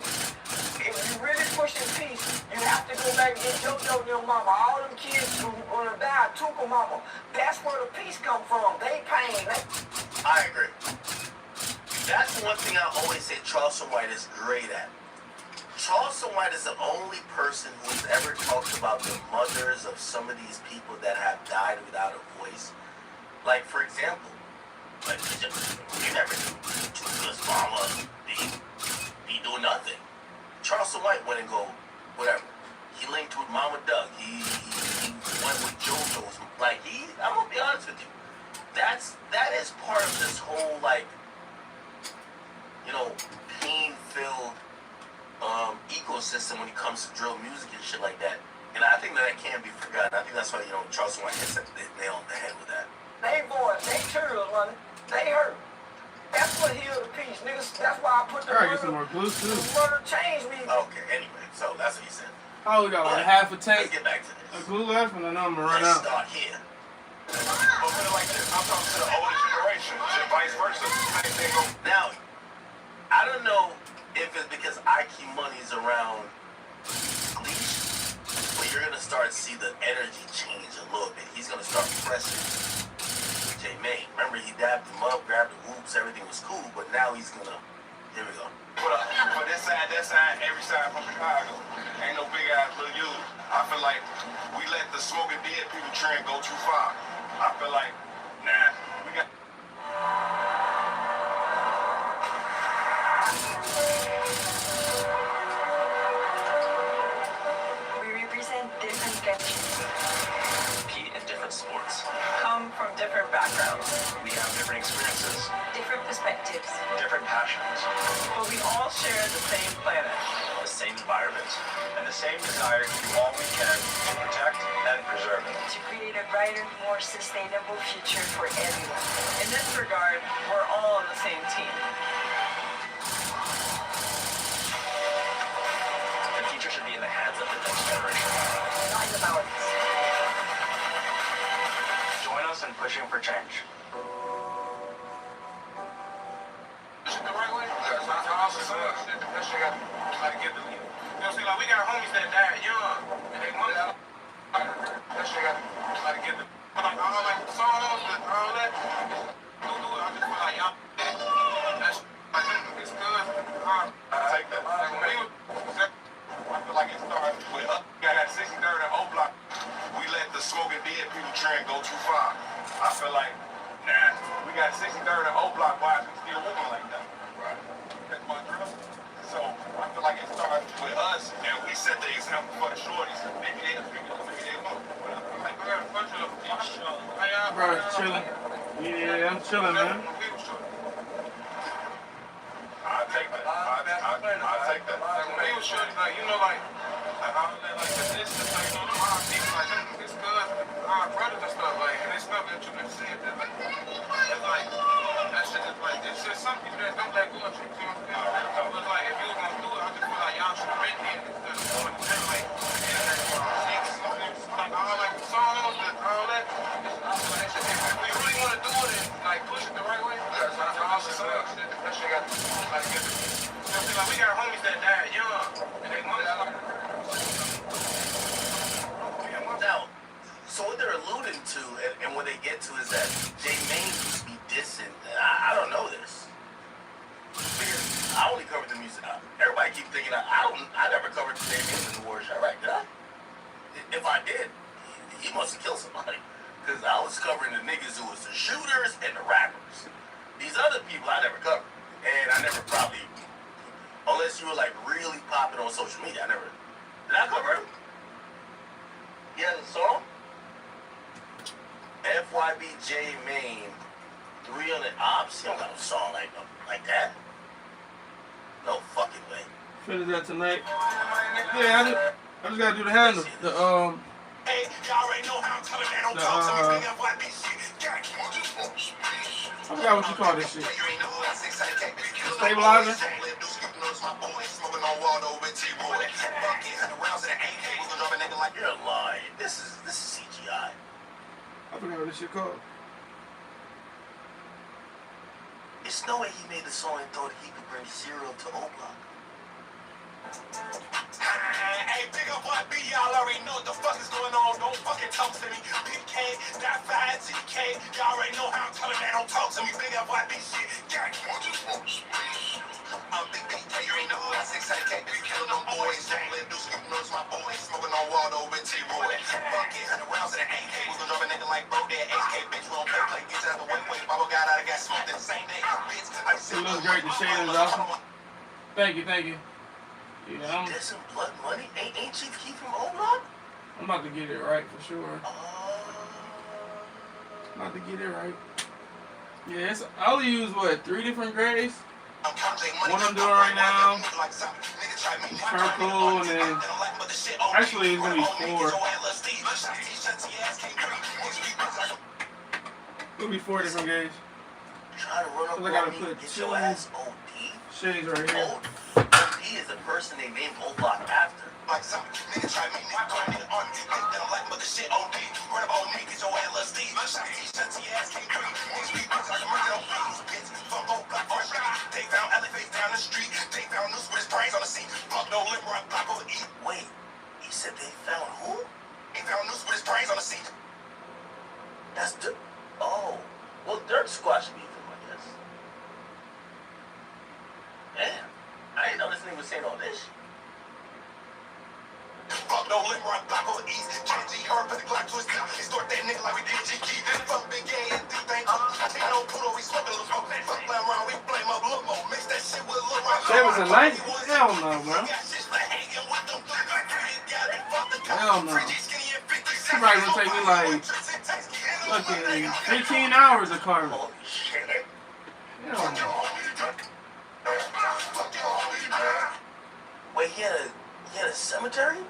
E: If you really pushing peace, you have to go back and get JoJo and your mama. All them kids who are gonna die, Tuka mama. That's where the peace come from. They pain.
D: I agree. That's one thing I always say Charleston White is great at. Charleston White is the only person who's ever talked about the mothers of some of these people that have died without a voice. Like, for example, like, you never knew Tuka's mama be doing nothing. Charleston White went and go, whatever. He linked with Mama Doug. He went with JoJo's. Like, I'm gonna be honest with you. That is part of this whole, like, you know, pain-filled ecosystem when it comes to drill music and shit like that. And I think that can't be forgotten. I think that's why, you know, Charleston White hits the nail on the head with that.
E: They boys, they children running. They hurt. That's what healed the peace, niggas. That's why I put the
A: Get some more glue too.
E: The murder changed me.
D: Okay, anyway, so that's what you said.
A: Oh, we got like half a tank.
D: Let's get back to this.
A: A glue left, and then I'm gonna run
D: Let's
A: out.
D: start here.
K: But put it like this, I'm talking to the older generation, and vice versa. Same thing goes.
D: Now, I don't know if it's because IQ Money's around Leash, but you're gonna start to see the energy change a little bit. He's gonna start pressing J. Mane. Remember, he dabbed him up, grabbed the whoops, everything was cool, but now he's gonna. Here we go.
K: But this side, that side, every side from Chicago. Ain't no big ass feel like we let the smoking dead people trend go too far. I feel like, nah, we got.
C: We represent different countries.
J: Compete in different sports.
C: Come from different backgrounds.
J: We have different experiences,
C: Different perspectives.
J: different passions,
C: But we all share the same planet.
J: the same environment.
F: And the same desire to do all we can to protect and preserve it.
C: To create a brighter, more sustainable future for everyone. In this regard, we're all on the same team.
J: The future should be in the hands of the next generation.
C: Not in the balance.
F: Join us in pushing for change.
K: The right way? That's that shit got to get the, you know what I'm saying? Like, we got homies that died young, and they want that shit got to get the, all like the songs and all that. Do it. I just feel like y'all, that shit, like, it's good. I take that. Like, when we was, I feel like it started with us. We got that 63rd and O Block. We let the smoking dead people trend go too far. I feel like, nah, we got 63rd and O Block, why is we still moving like that? Right. That's my drill. So I feel like it started with us, and we set the example for the shorties. Maybe they won't. Like, we got a bunch of
A: Bro, chilling. Yeah, I'm chilling, man.
K: I take that. I take that. Like, when they was shorties, like, you know, like all that, like, this is like, you know, the mob people, like, it's good, our brothers and stuff, like, and it's stuff that you can see, that, like, it's like, that shit is like, it's just some people that don't let go of shit, you know what I'm saying? But, like, if you was gonna do it, I just feel like y'all should have been here, like, all, like, the songs and all that, if we really want to do it and, like, push it the right way, that's all the songs, that shit got to, like, get it. You know what I'm saying? Like, we got homies that died young, and they want that, like,
D: Now, so what they're alluding to, and what they get to, is that Jay Maine used to be dissing. I don't know this. Because I only covered the music. Everybody keep thinking I never covered Jay Maine in the War Shot, right? Did I? If I did, he must have killed somebody. Because I was covering the niggas who was the shooters and the rappers. These other people I never covered. And I never probably, unless you were like really popping on social media, I never, did I cover him? He has a song? FYBJ Maine, 300 Ops. He don't got a song like that. No fucking way.
A: Finish that tonight. Yeah, I just gotta do the handle.
H: Hey, y'all already know how I'm coming, man. Don't talk to me, nigga. What this shit?
A: I forgot what you call this shit. Stabilizer?
D: You're lying. This is CGI.
A: I forgot what this shit called.
D: It's no way he made the song and thought he could bring zero to O-Block.
H: Hey, big up YB, y'all already know what the fuck is going on. Don't fucking talk to me. Big K, that 5 TK. Y'all already know how I'm coming, man. Don't talk to me. Big up YB shit. I'm Big PK, you ain't know who I 600K. We killing them boys. Don't let do scoop notes, my boys. Smoking on Waldo with T-Roy. Fuck it, 100 rounds in an AK. We gon' drop a nigga like bro, dead 8K. Bitch, we don't play. Get out the way. Bubble got out, I got smoked in the same day. Bitch, I
A: It looks great. The shade is awesome. Thank you. Yeah, I'm
D: There's some blood money. Ain't Chief Keef from O-Block?
A: I'm about to get it right for sure. I'm about to get it right. Yeah, I only use 3 different grades. What I'm doing right now, purple, and then actually it's gonna be 4. It'll be 4 different grades.
D: Try to run up
A: So I gotta
D: on me,
A: put
D: get
A: 2
D: your ass OD.
A: shades right here.
D: OD is the person they named O-Block after.
H: Like some nigga try me, I call nigga on me. They don't like mother shit OD. Run up on me, get your ass LSD. Shut your ass can't creep. Niggas be bitch like a murder on beats. Bitch, fuck O-Block for shot. They found Ellie face down the street. They found Noose with his brains on the seat. Fuck no liver, I block over E.
D: Wait, he said they found who?
H: They found Noose with his brains on the seat.
D: That's Durk. Oh, well, Durk squashed beef him, I guess. Damn, I didn't know this nigga was saying all this.
H: Fuck No limb right back on the east. GG hard, but the Glock twist. Start that nigga like we did GG. Fuck big gang and deep ain't cook. Take no poodle, we smoking a little smoke. Fuck lamb round, we flame up, look more. Mix that shit with a little round.
A: That was a night? Hell no, bro. Hell no. Somebody gonna take me like fucking 15 hours of carving. Hell no.
D: Wait, he had a cemetery?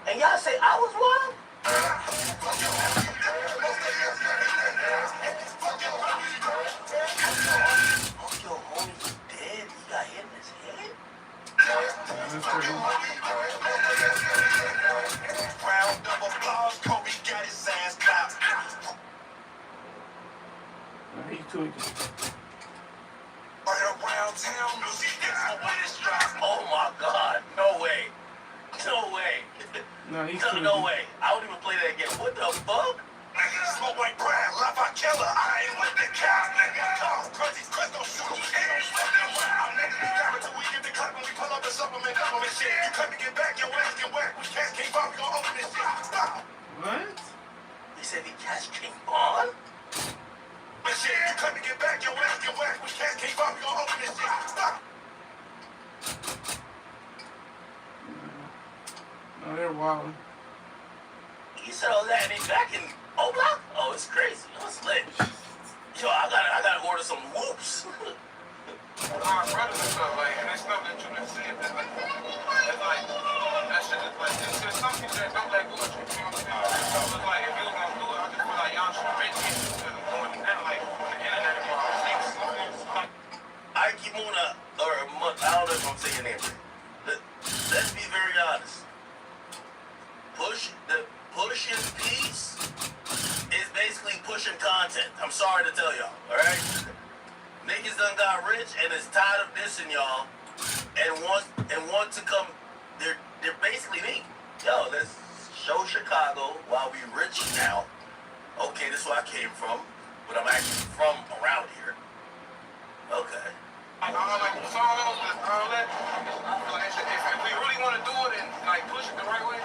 D: And y'all say I was wild? Oh, yo, homie's dead. He got hit in his head? Round double applause, Kobe got his ass clapped.
A: He tweaking.
H: Right around town, music gets the way this drops.
D: Oh my God, no way. No way.
A: No, he's
D: No way. I wouldn't even play that game. What the fuck?
H: Smoke like Brad, laugh I killer. I ain't with the cow, nigga. Come, Crunchy, Chris gon' shoot him. Ain't fucking wild, nigga. Grab it till we get the clap when we pull up the supplement, government shit. You come to get back, your ass get whacked. We can't keep up, we gon' open this shit. Stop.
A: What?
D: He said he catch King Bond?
H: But shit, you come to get back, your ass get whacked. We can't keep up, we gon' open this shit. Stop.
A: No, they're wild.
D: He said all that and he back in O-Block? Oh, it's crazy. It's lit. Yo, I gotta order some whoops.
K: Our brothers and stuff, like, and it's stuff that you can see. It's like, that shit is like, there's some people that don't let go of you. You know what I'm saying? So it's like, if you was gonna do it, I just feel like y'all should rich instead of going that, like, on the internet and all things.
D: Ike Muna, or I don't know if I'm saying your name right. Let's be very honest. Pushing peace is basically pushing content. I'm sorry to tell y'all, alright? Niggas done got rich and is tired of dissing y'all and want to come. They're basically me. Yo, let's show Chicago while we rich now. Okay, this is where I came from, but I'm actually from around here. Okay.
K: Like, all like the songs and all that. Like, if we really want to do it and like push it the right way,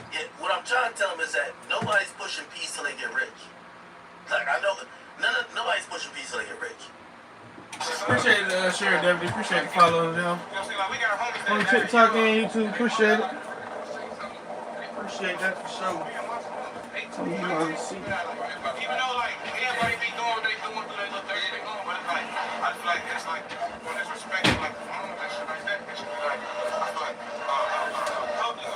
D: yeah, what I'm trying to tell them is that nobody's pushing peace till they get rich. Like I know, nobody's pushing peace till they get rich.
A: Appreciate the share, Deputy. Appreciate the follow, y'all. On TikTok and YouTube, appreciate it. Appreciate that for sure. Some of you know the seat.
K: even though like everybody be doing what they doing, do their little thing they doing, but it's like I feel like it's like when it's respected, like and shit like that, it should be like I feel like public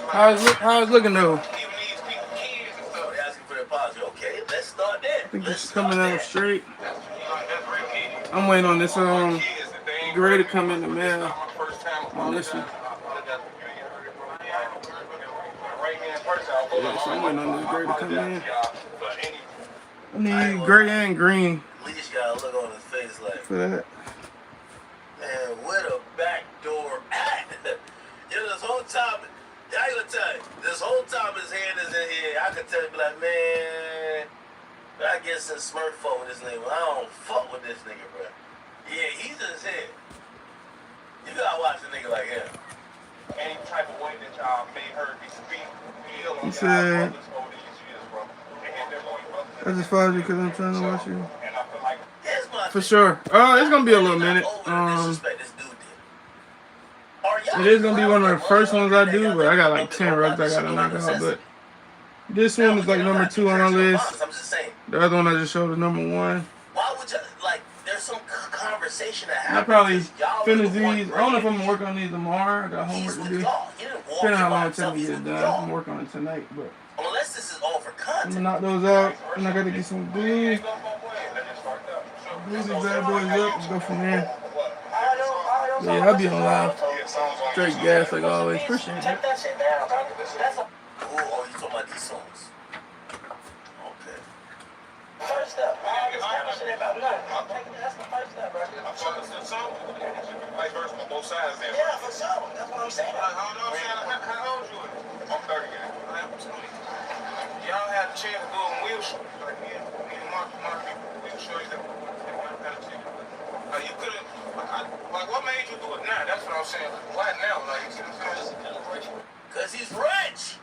K: apologies.
A: How's it looking though?
K: Even these people, kids and stuff.
D: They asking for their apology. Okay, let's start there.
A: I think this is coming out straight. I'm waiting on this grade to come in the mail on this one. Yeah, so I'm waiting on this grade to come in. I need gray and green
D: At least gotta look on his face like,
A: for that.
D: man, where the back door at? You know, this whole time, I ain't gonna tell you, this whole time his hand is in here, I could tell you, be like, man, I get some Smurf with this nigga. I don't fuck with this nigga, bro. Yeah, he's just here. You gotta watch a nigga like him.
K: Any type of way that y'all may heard me speak,
A: He said, I just followed you because I'm trying to watch you. For sure. It's gonna be a little minute. It is gonna be one of the first ones I do, but I got like 10 rugs I gotta knock out. But this one is like number 2 on our list. The other one I just showed is number 1.
D: Why would you, like, there's some conversation that happens.
A: I probably finish these. I don't know if I'm gonna work on these tomorrow. I got homework to do. Depending on how long it takes me to get it done. I'm working on it tonight, but
D: unless this is all for
A: I'm
D: content.
A: gonna knock those out, and I gotta get some glue. Glue these bad boys up and go from there. Yeah, I'll be on live. Straight gas like always. Appreciate it.
D: Oh, you talking about these songs? Okay.
E: First step. About nothing. That's the first step, bro.
K: I'm talking to some, like verse on both sides there.
E: Yeah, for sure. That's what I'm saying.
K: How old you? I'm 30, guys. I'm 20. Y'all had a chance to go on wheel shows. Like me and Mark, we'll show you that. You could have do it now. That's what I'm saying. Why now? Like, you see what I'm saying?
D: Because he's rich.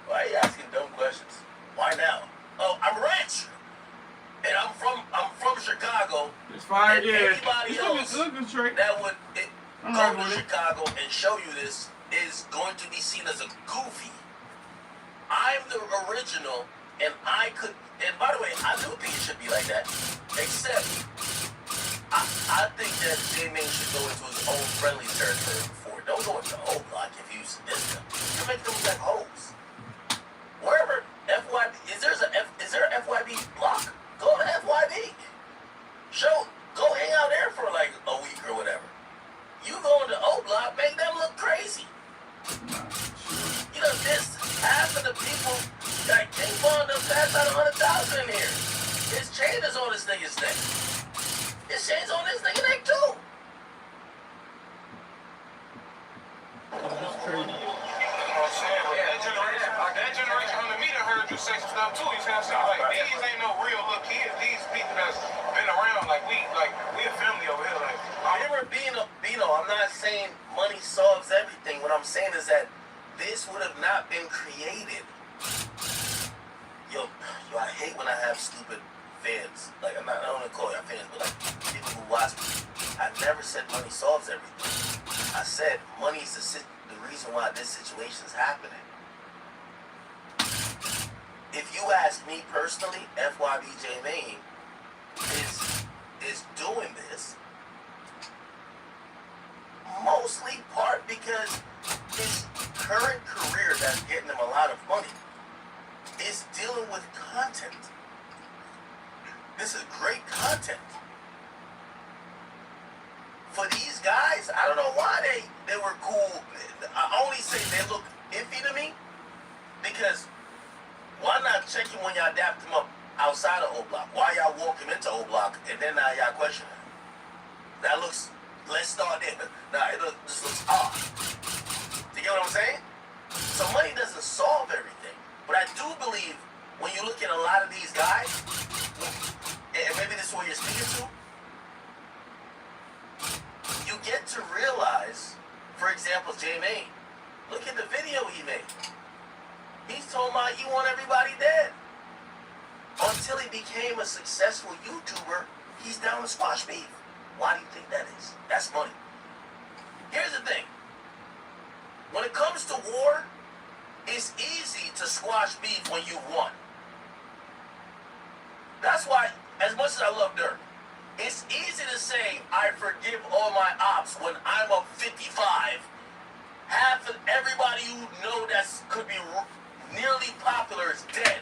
D: Why are you asking dumb questions? Why now? Oh, I'm rich. And I'm from Chicago.
A: It's fine, yeah.
D: Anybody else that would go to Chicago and show you this is going to be seen as a goofy. I'm the original, and I could. And by the way, I do think it should be like that. Except, I think that J-Main should go into his own friendly territory before. Don't go into O Block if you use this stuff. You make them like hoes. Wherever FYB is there an FYB block? Go to FYB. Go hang out there for like a week or whatever. You go into O Block, make them look crazy. You know, this half of the people that King Von done passed out 100,000 in here. His chain is on this nigga's neck. His chain's on this nigga's neck too.
K: That's crazy. That generation under me done heard you say some stuff too. You see what I'm saying? Like, these ain't no real little kids. These people that's been around, like we a family over here. Like,
D: remember, Bino, I'm not saying money solves everything. What I'm saying is that this would have not been created. Yo, I hate when I have stupid fans. Like, I don't want to call y'all fans, but like people who watch me. I never said money solves everything. I said money is the reason why this situation is happening. If you ask me personally, FYBJ Main is doing this mostly part because his current career that's getting him a lot of money is dealing with content. This is great content. For these guys, I don't know why they were cool. I only say they look iffy to me because why not check him when y'all dapped him up outside of O Block? Why y'all walk him into O Block and then now y'all question him? That looks, let's start there. Nah, this looks odd. You get what I'm saying? So money doesn't solve everything. But I do believe when you look at a lot of these guys, and maybe this is what you're speaking to, you get to realize, for example, J-Main, look at the video he made. He's talking about he want everybody dead. Until he became a successful YouTuber, he's down to squash beef. Why do you think that is? That's money. Here's the thing. When it comes to war, it's easy to squash beef when you won. That's why, as much as I love Durk, it's easy to say, I forgive all my ops when I'm up 55. Half of everybody you know that could be nearly popular is dead.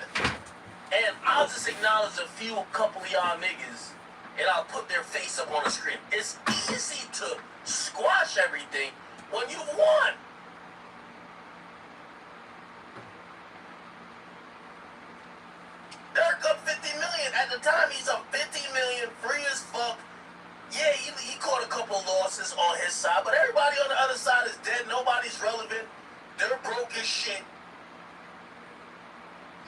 D: And I'll just acknowledge a couple of y'all niggas, and I'll put their face up on the screen. It's easy to squash everything when you've won. Durk up 50 million. At the time, he's up 50 million, free as fuck. Yeah, he caught a couple losses on his side, but everybody on the other side is dead. Nobody's relevant. They're broke as shit.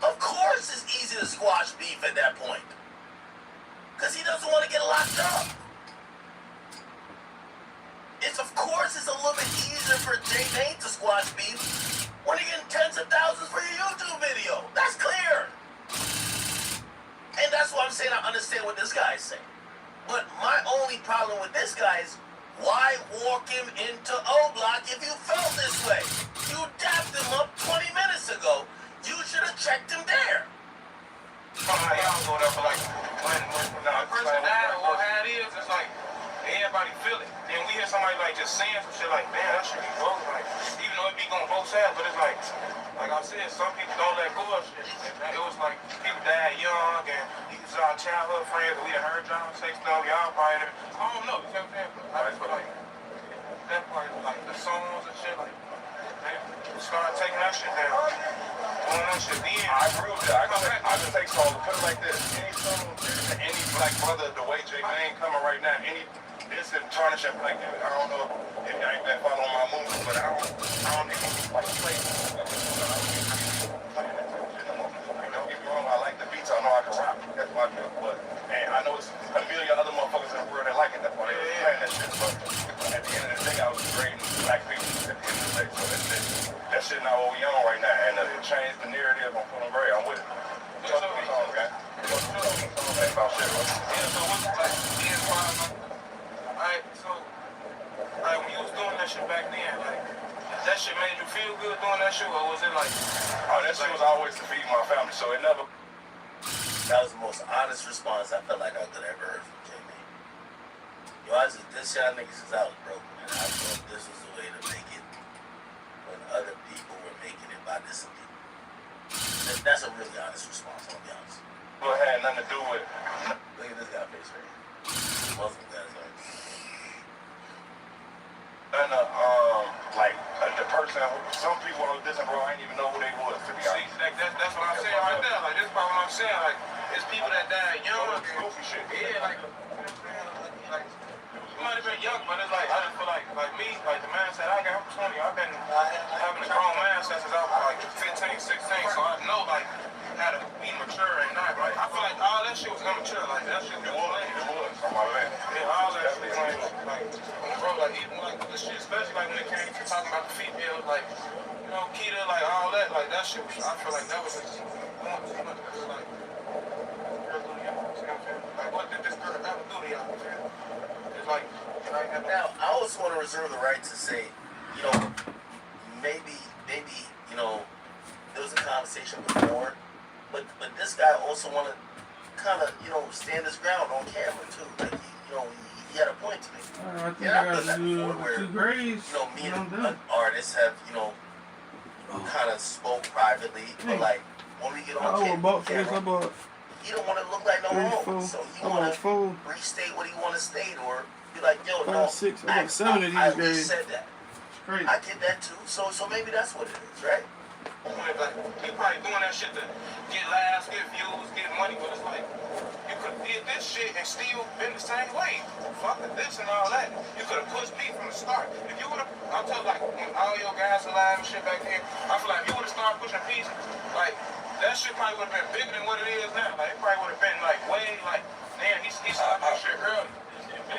D: Of course it's easy to squash beef at that point. Because he doesn't want to get locked up. Of course it's a little bit easier for J-Main to squash beef when you're getting tens of thousands for your YouTube video. That's clear. And that's why I'm saying I understand what this guy is saying. But my only problem with this guy is, why walk him into O Block if you felt this way? You dapped him up 20 minutes ago. You should have checked him there.
K: Y'all go there for like when a person died or how it is, it's like everybody feel it. And we hear somebody like just saying some shit like, man, that should be broke. Like, even though it be going both sides, but it's like I said, some people don't let go of shit. It was like people died young and these are our childhood friends and we done heard y'all say stuff, y'all probably I don't know, you know what I'm saying? But I just feel like that part, like the songs and shit, like start taking that shit down. Doing that shit then.
H: I agree with that. I can take songs and put it like this. Any song, any black brother, the way J-Main coming right now, any this and tarnish it like that. I don't know if y'all ain't been following my moves, but I don't even like play. Don't get me wrong, I like the beats, I know I can rap. That's my deal. But man, I know it's a million other motherfuckers in the world that
K: so what's like being part of alright, so like when you was doing that shit back then, like that shit made you feel good doing that shit, or was it like oh that shit was always to feed my family, so it never.
D: That was the most honest response I felt like I could ever heard from Jay. Yo, I just this y'all niggas since I was broke, man. I thought this was the way to make it when other people were making it by dissing people. That's a really honest response, I'll be honest.
K: It had nothing to do with.
D: Look at this guy face right here. Muslim guys, right?
K: And like the person, some people on this bro, I didn't even know who they was, to be honest. See, like, that's what I'm saying right there. Like, this is what I'm saying. Like, it's people that died young. Goofy shit. Yeah, like, you might have been young, but it's like, I just feel like me, like the mindset I got, I'm 20, I've been having a grown mindset since I was like 15, 16, so I know, like, how to be mature and not, right? I feel like all that shit was immature, like, that shit was lame. It was, on my land. Yeah, all that shit was lame. Like, bro, like, even like the shit, especially like when it came to talking about the females, like, you know, Keita, like, all that, like, that shit was, I feel like that was just, like, like, what did this girl ever do to y'all? It's like,
D: now, I also want to reserve the right to say, you know, maybe, you know, there was a conversation before, but this guy also want to kind of, you know, stand his ground on camera too. Like, he had a point to make.
A: I think I got to do 2 grades.
D: You know, me and an artist have, you know, kind of spoke privately, but like when we get on camera, he don't want to look like no homo, so he want to restate what he want to state or be like, yo,
A: 5,
D: no,
A: 6, I got 7 of these
D: I
A: grades.
D: said that.
A: Crazy.
D: I get that too, so maybe that's what it is, right?
K: Like, you probably doing that shit to get laughs, get views, get money, but it's like, you could have did this shit and still been the same way. Fuck this and all that. You could have pushed me from the start. If you would have, I'm telling like, when all your guys alive and shit back then, I feel like if you would have started pushing peace, like, that shit probably would have been bigger than what it is now. Like, it probably would have been like way, like, damn, he started that shit early. I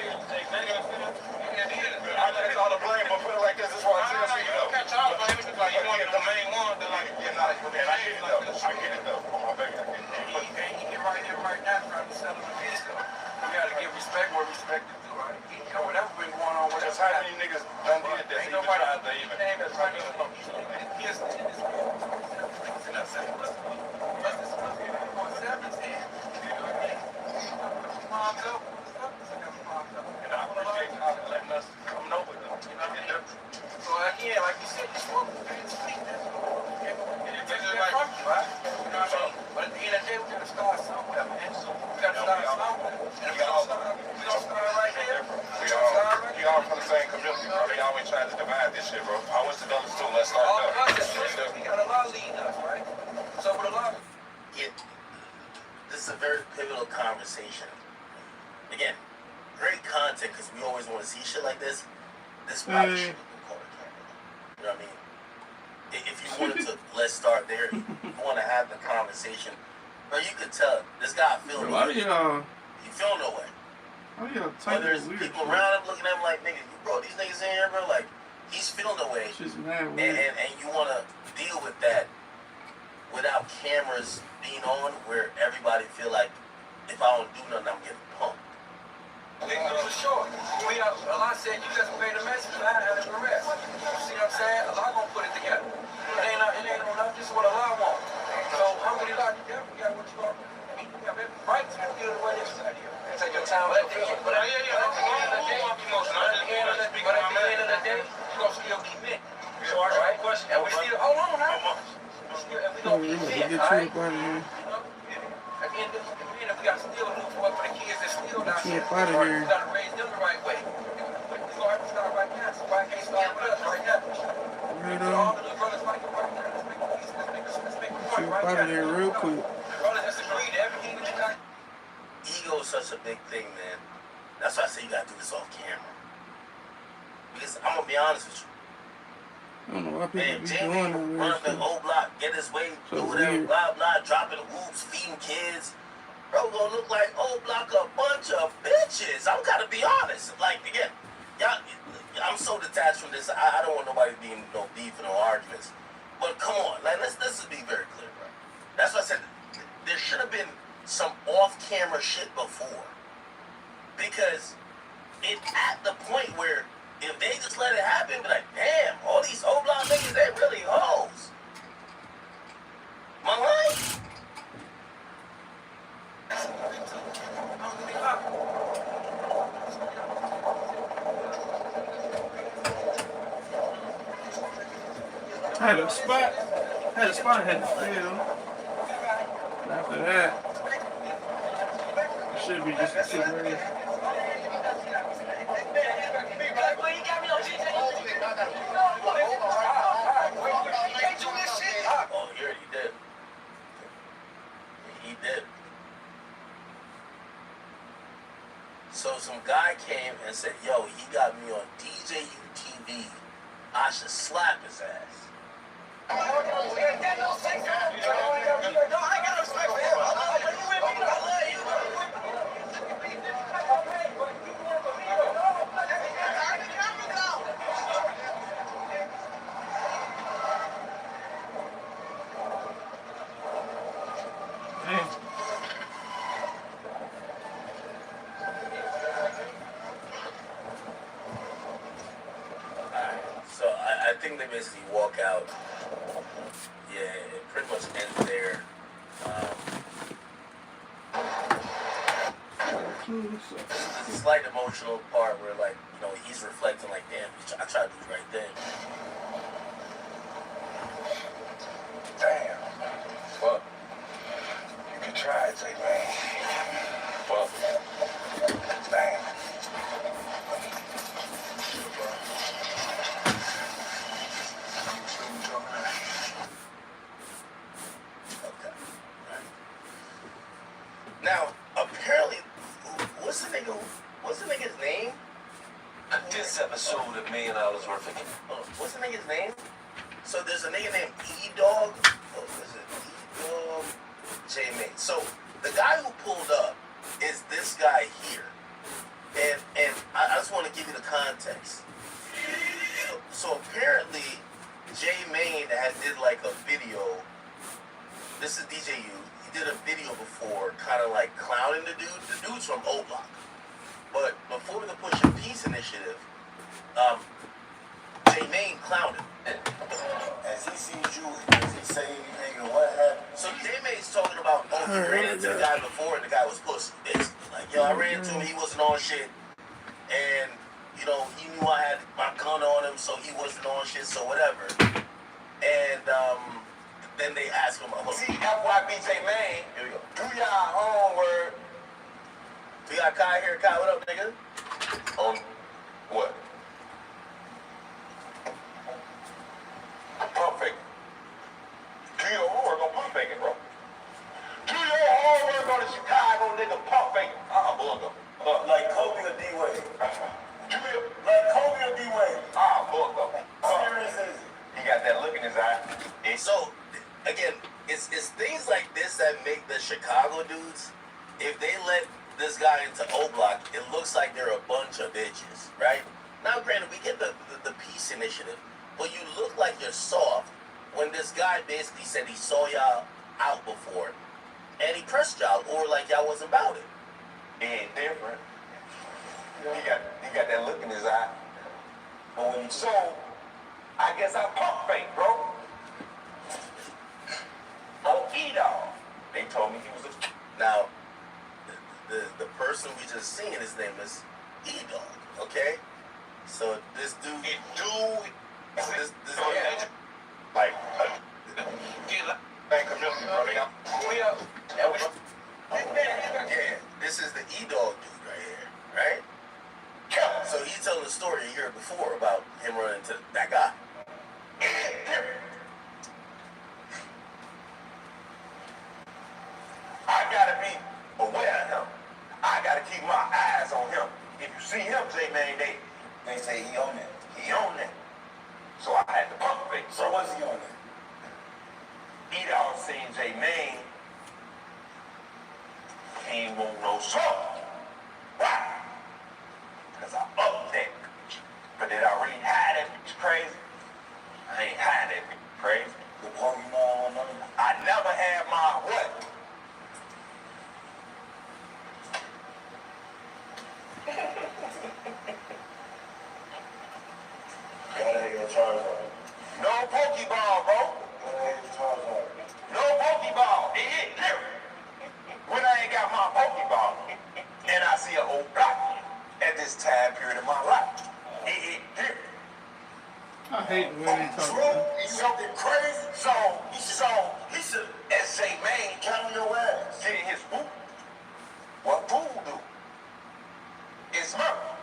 K: take all the blame, but put it like this, is what I tell you. You catch all the blame, it's like you want to be the main one, that like, you're not, and I get it though, I get it though, on my baby, I get it. But he right here, right now, trying to settle the piece though. You gotta give respect where respect is due, right? You know, whatever been going on with us, how many niggas done did this, even tried to even. So again, like you said, you smoke the right? You know what I mean? But at the end of the day, we gotta start somewhere, man. We gotta start somewhere. And we don't start right here. We all from the same community, bro. They always try to divide this shit, bro. I went to Douglas too. Let's start there. All of us, we got a lot leading us, right? So with a lot.
D: This is a very pivotal conversation. Again, great content because we always want to see shit like this. This probably should have been called a camera. You know what I mean? If you wanted to, let's start there. You want to have the conversation. Bro, you could tell this guy feels no way. He feel no way. But there's people around him looking at him like, nigga, you brought these niggas in here, bro. Like, he's feeling no way. And you want to deal with that without cameras being on where everybody feel like if I don't do nothing, I'm getting pumped.
E: For sure. Allah said you just made a message, I had to arrest. You see what I'm saying? Allah gonna put it together. It ain't on nothing, just what Allah wants. So alhamdulillah, you definitely got what you want. You have every right to feel the way this is here. Take your time. But at the end of the day, you gonna still commit. So I got a question. And we still hold on now. And we gonna commit, alright? At the end of the day, we got to still move forward for the kids that still not here. We got to raise them the right way. We're going to have to start right now. So why can't start with us right now? All the little brothers like it right now. Let's make a piece. Let's make a point right now.
A: There real quick.
E: Brothers disagree to everything that you got.
D: Ego is such a big thing, man. That's why I say you got to do this off camera. Because I'm going to be honest with you.
A: I don't know why people
D: man,
A: be
D: Jamie
A: doing that.
D: run up the whole block, get his way, do whatever, blah, blah, dropping hoops, feeding kids. Bro, gonna look like old block a bunch of bitches. I'm gotta be honest. Like, again, y'all, I'm so detached from this. I don't want nobody being no beef and no arguments. But come on, like, let's just be very clear, bro. That's why I said there should have been some off-camera shit before. before. Because it's at the point where if they just let it happen, be like, damn, all these old block niggas, they really hoes. My life.
A: I had a spot. I had to fail. After that, it should be just a situation.
D: Oh, he already did. He did. So some guy came and said, yo, he got me on DJU TV. I should slap his ass. So I think they basically walk out. Yeah, it pretty much ends there. There's a slight emotional part where, like, you know, he's reflecting, like, damn, I tried to do the right thing.
H: Damn. Fuck. You can try it, man. Fuck. Damn.
D: Okay. Right. Now, apparently, what's the nigga's name?
J: This episode of $1 million worth of it.
D: What's the nigga's name? So there's a nigga named E-Dog. Oh, is it E-Dog? J-Mate. So the guy who pulled up is this guy here. And I just want to give you the context. So apparently, J Main did like a video. This is DJU. He did a video before, kind of like clowning the dude. The dude's from O Block. But before the Push and Peace initiative, J Main clowned him.
H: As he sees you, does he say anything or what happened?
D: So J Main's talking about, oh, he ran into the guy before and the guy was pussy. Basically. Like, yo, I ran into him, he wasn't on shit. And, you know, he knew I had my gun on him, so he wasn't on shit, so whatever. And then they ask him,
H: See, FYBJ Main,
D: here we go.
H: do y'all homework.
D: We got Kai here. Kai, what up, nigga?
H: On what? Pump fake. Do your homework on pump faking, bro. Do your homework on the Chicago nigga pump faking. Booger.
D: Like Kobe or D-Wade.
H: Like Kobe or D-Wade. Booger.
D: Serious is it?
H: He got that look in his eye.
D: So, again, it's things like this that make the Chicago dudes, if they let this guy into O Block, it looks like they're a bunch of bitches, right? Now, granted, we get the peace initiative, but you look like you're soft when this guy basically said he saw y'all out before, and he pressed y'all, or like y'all wasn't about it.
H: He ain't different. He got that look in his eye. But when you so, I guess I pump fake, bro. Oh, E-Dog. They told me he was a...
D: Now, the person we just seen, his name is E-Dog, okay? So this dude... This
H: yeah. Like... Thank you, bro.
D: Yeah, this is the E-Dog dude right here, right? So he's telling the story a year before about him running into that guy.
H: I gotta be aware of him. I gotta keep my eyes on him. If you see him, J-Man, they say he on it. He on it. So I had to pump fake. So what's he on it? E-Dog seen J-Man. He ain't want no smoke. Why? Because I up that bitch. But did I really hide that bitch crazy? I ain't hide that bitch crazy. The Pokemon on I never had my what? see an old black man at this time period of my life.
A: I hate the way they talk.
H: He's something crazy. So he should, as J Main, count on your ass. Get in his boot. What pool do? It's murder.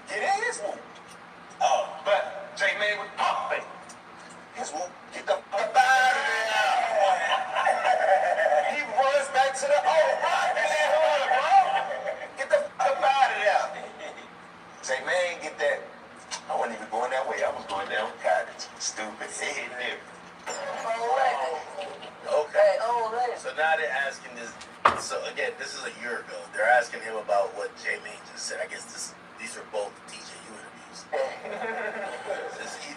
H: Get in his boot. But J Main was pumping. His boot. Get the fuck out of there. He runs back to the old rock. Get the fuck out of there. J Main, get that. I wasn't even going that way. I was going down cottage. Stupid.
E: Okay.
D: So now they're asking this. So again, this is a year ago. They're asking him about what J Main just said. I guess these are both TJU interviews.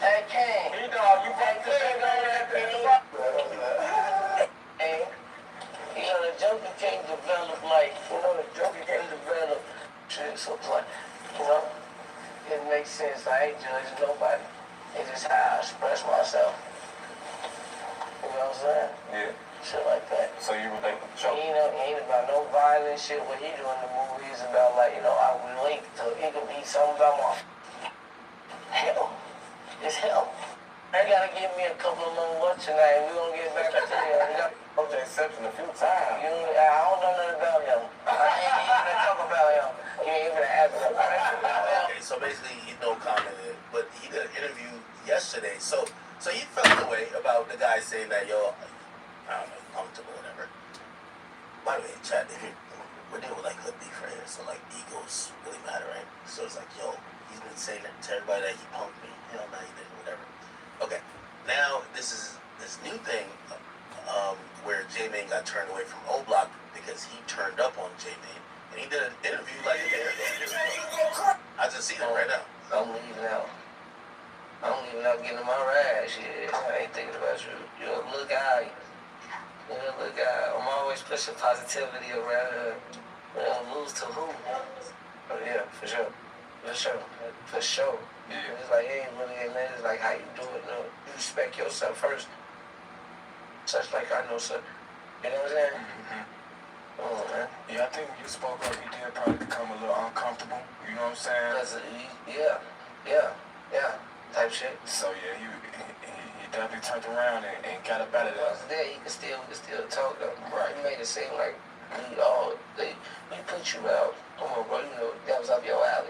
E: Hey, King. You know, you fucked Hey, you know, the junkie can't develop like, the junkie can't develop tricks or play. It makes sense. I ain't judging nobody. It's just how I express myself. You know what I'm saying?
K: Yeah.
E: Shit like that.
K: So you relate with the show?
E: He ain't about no violent shit. What he do in the movie is about, like, I relate to it. Could be something about my hell. It's hell. They gotta give me a couple of little words tonight, and we gonna get back to you.
K: OJ Simpson a few times.
E: I don't know nothing about him. I can't even talk about him. You ain't even ask him.
D: Okay, so basically he no commented, but he did an interview yesterday. So he felt the way about the guy saying that, yo, I don't know, comfortable, whatever. By the way, chat, we're dealing with like hood beef right here, so like egos really matter, right? So it's like, yo, he's been saying that to everybody that he punked me. Hell no, he didn't, whatever. Okay, now this is this new thing where J Main got turned away from O Block because he turned up on J Main, and he did an interview like a day ago. I just see him right now.
E: I'm leaving out. Getting in my ride. Shit, I ain't thinking about you. You're a little guy. I'm always pushing positivity around here. Lose to who? Oh yeah, for sure. Yeah. It's like, it ain't really in there. It's like how you do it. You respect yourself first. Such like I know, sir. You know what I'm saying?
K: Mm-hmm.
E: Come on, man.
K: Yeah, I think when you spoke up, you did probably become a little uncomfortable. You know what I'm saying?
E: Yeah. Type shit.
K: So yeah, he definitely turned around and got up out of there.
E: There, we can still talk though.
K: Right.
E: You made it seem like we put you out. Come on, bro. That was up your alley.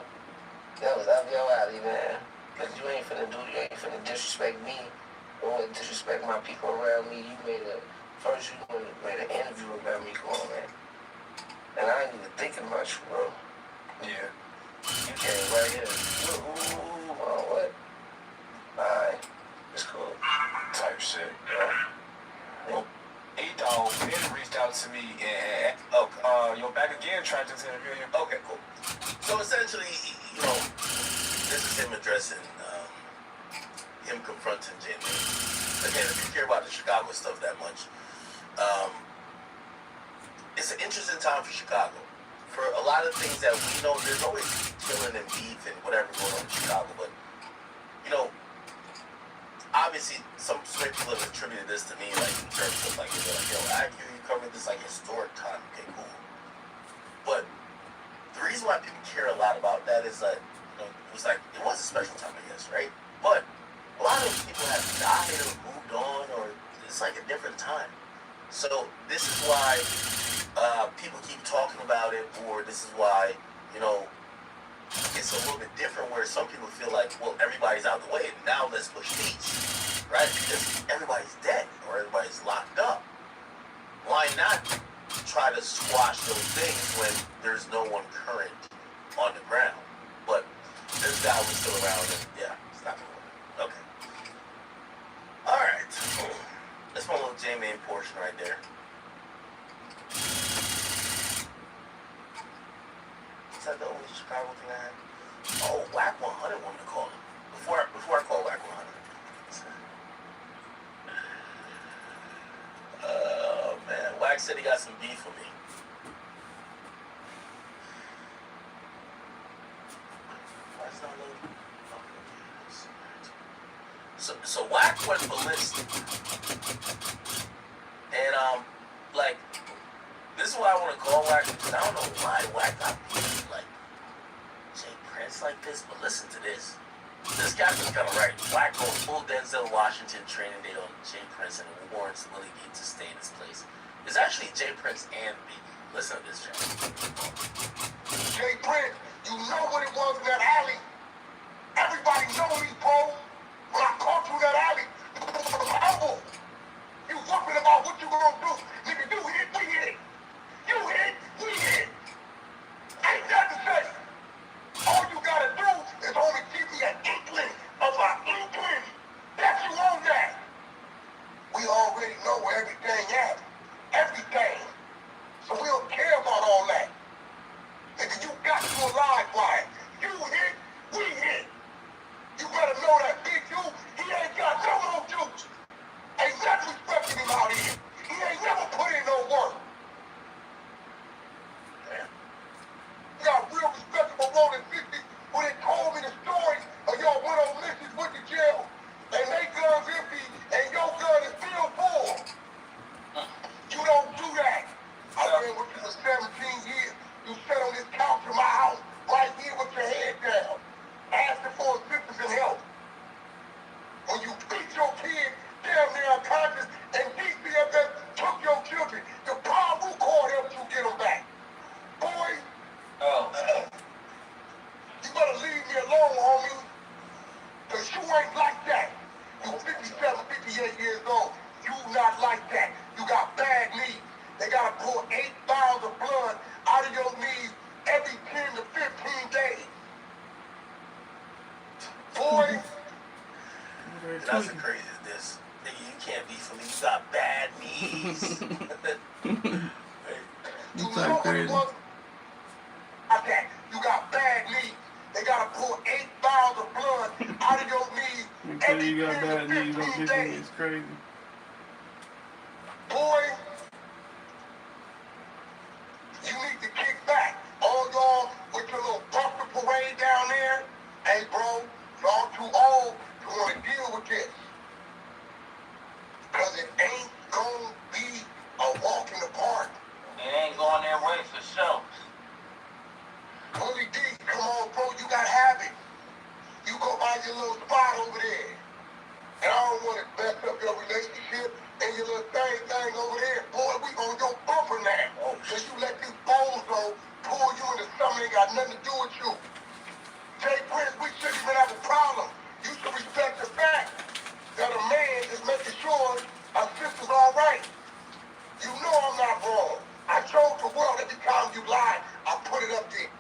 E: Man. Cause you ain't finna disrespect me or disrespect my people around me. You made an interview about me. Come on, man. And I ain't even thinking about you, bro.
K: Yeah.
E: You came right here. What? Alright. It's cool.
K: Type shit. Well, E-Dog then reached out to me and you're back again trying to interview him.
D: Okay, cool. So essentially, this is him addressing, him confronting J Main. Again, if you care about the Chicago stuff that much, it's an interesting time for Chicago. For a lot of things that we know, there's always killing and beef and whatever going on in Chicago, but, obviously, some people have attributed this to me, like, in terms of, like, yo, I hear you covered this, like, historic time. Okay, cool. But the reason why people care a lot about that is that, it was a special time, I guess, right? But a lot of people have died or moved on, or it's like a different time. So this is why people keep talking about it, or this is why, it's a little bit different where some people feel like, well, everybody's out the way, now let's push peace, right? Because everybody's dead or everybody's locked up. Why not try to squash those things when there's no one current on the ground? But this guy was still around and yeah, it's not gonna work. Okay. Alright. That's my little J Main portion right there. Is that the only Chicago thing I had? Oh, Wack 100 wanted to call him. Before I call Wack 100. Oh man, Wack said he got some beef with me. Why is it not loading? So Wack went ballistic. And this is why I want to call Wack, because I don't know why Wack this, but listen to this. This captain's kind of right. Wack goes full Denzel Washington training day on Jay Prince and warrants Willie D to stay in his place. It's actually Jay Prince and Biggie. Listen to this, Jay.
H: Jay Prince, you know what it was in that alley. Everybody know me, bro. When I caught you in that alley, humble. You whooping about what you gonna do. Nigga, you hit, we hit. You hit, we hit. Ain't that to say? All you gotta do is only give me an inkling of an inkling that you own that. We already know where everything at. Everything. So we don't care about all that. Nigga, you got you a lifeline. You hit, we hit. You better know that big you, he ain't got no more juice. Ain't nothing respecting him out here. He ain't never put in no work.
D: Damn.
H: You got real respectable rolling 50 who they told me the stories of y'all went on missions with the jail and they guns empty and your gun is still full. You don't do that. I've been with you for 17 years. You sat on this couch in my house right here with your head down, asking for assistance and help. When you beat your kid damn near unconscious and DCFS took your children, the Paru Court helped you get them back. Boy, you better leave me alone, homie. Cause you ain't like that. You 57, 58 years old. You not like that. You got bad knees. They gotta pull 8 vials of blood out of your knees every 10 to 15 days. Boy.
D: That's the craziest this. Nigga, you can't be for me. You got bad knees.
H: You know what it was? Okay, you got bad knees. They gotta pull 8 vials of blood out of your knees every
A: You got
H: 10
A: bad
H: to
A: knees,
H: 15 days.
A: it's crazy.
H: Boy, you need to kick back. All y'all with your little buster parade down there. Hey, bro, y'all too old to want to deal with this. Because it ain't gonna be a walk in the park.
F: It ain't going their way for sure.
H: Willie D, come on, bro, you gotta have it. You go buy your little spot over there. And I don't want to mess up your relationship and your little thing over there. Boy, we on your bumper now. Cause you let these bozos pull you into something that ain't got nothing to do with you. Jay Prince, we shouldn't even have a problem. You should respect the fact that a man is making sure our sister's all right. You know I'm not wrong. I told the world every time you lied, I put it up there.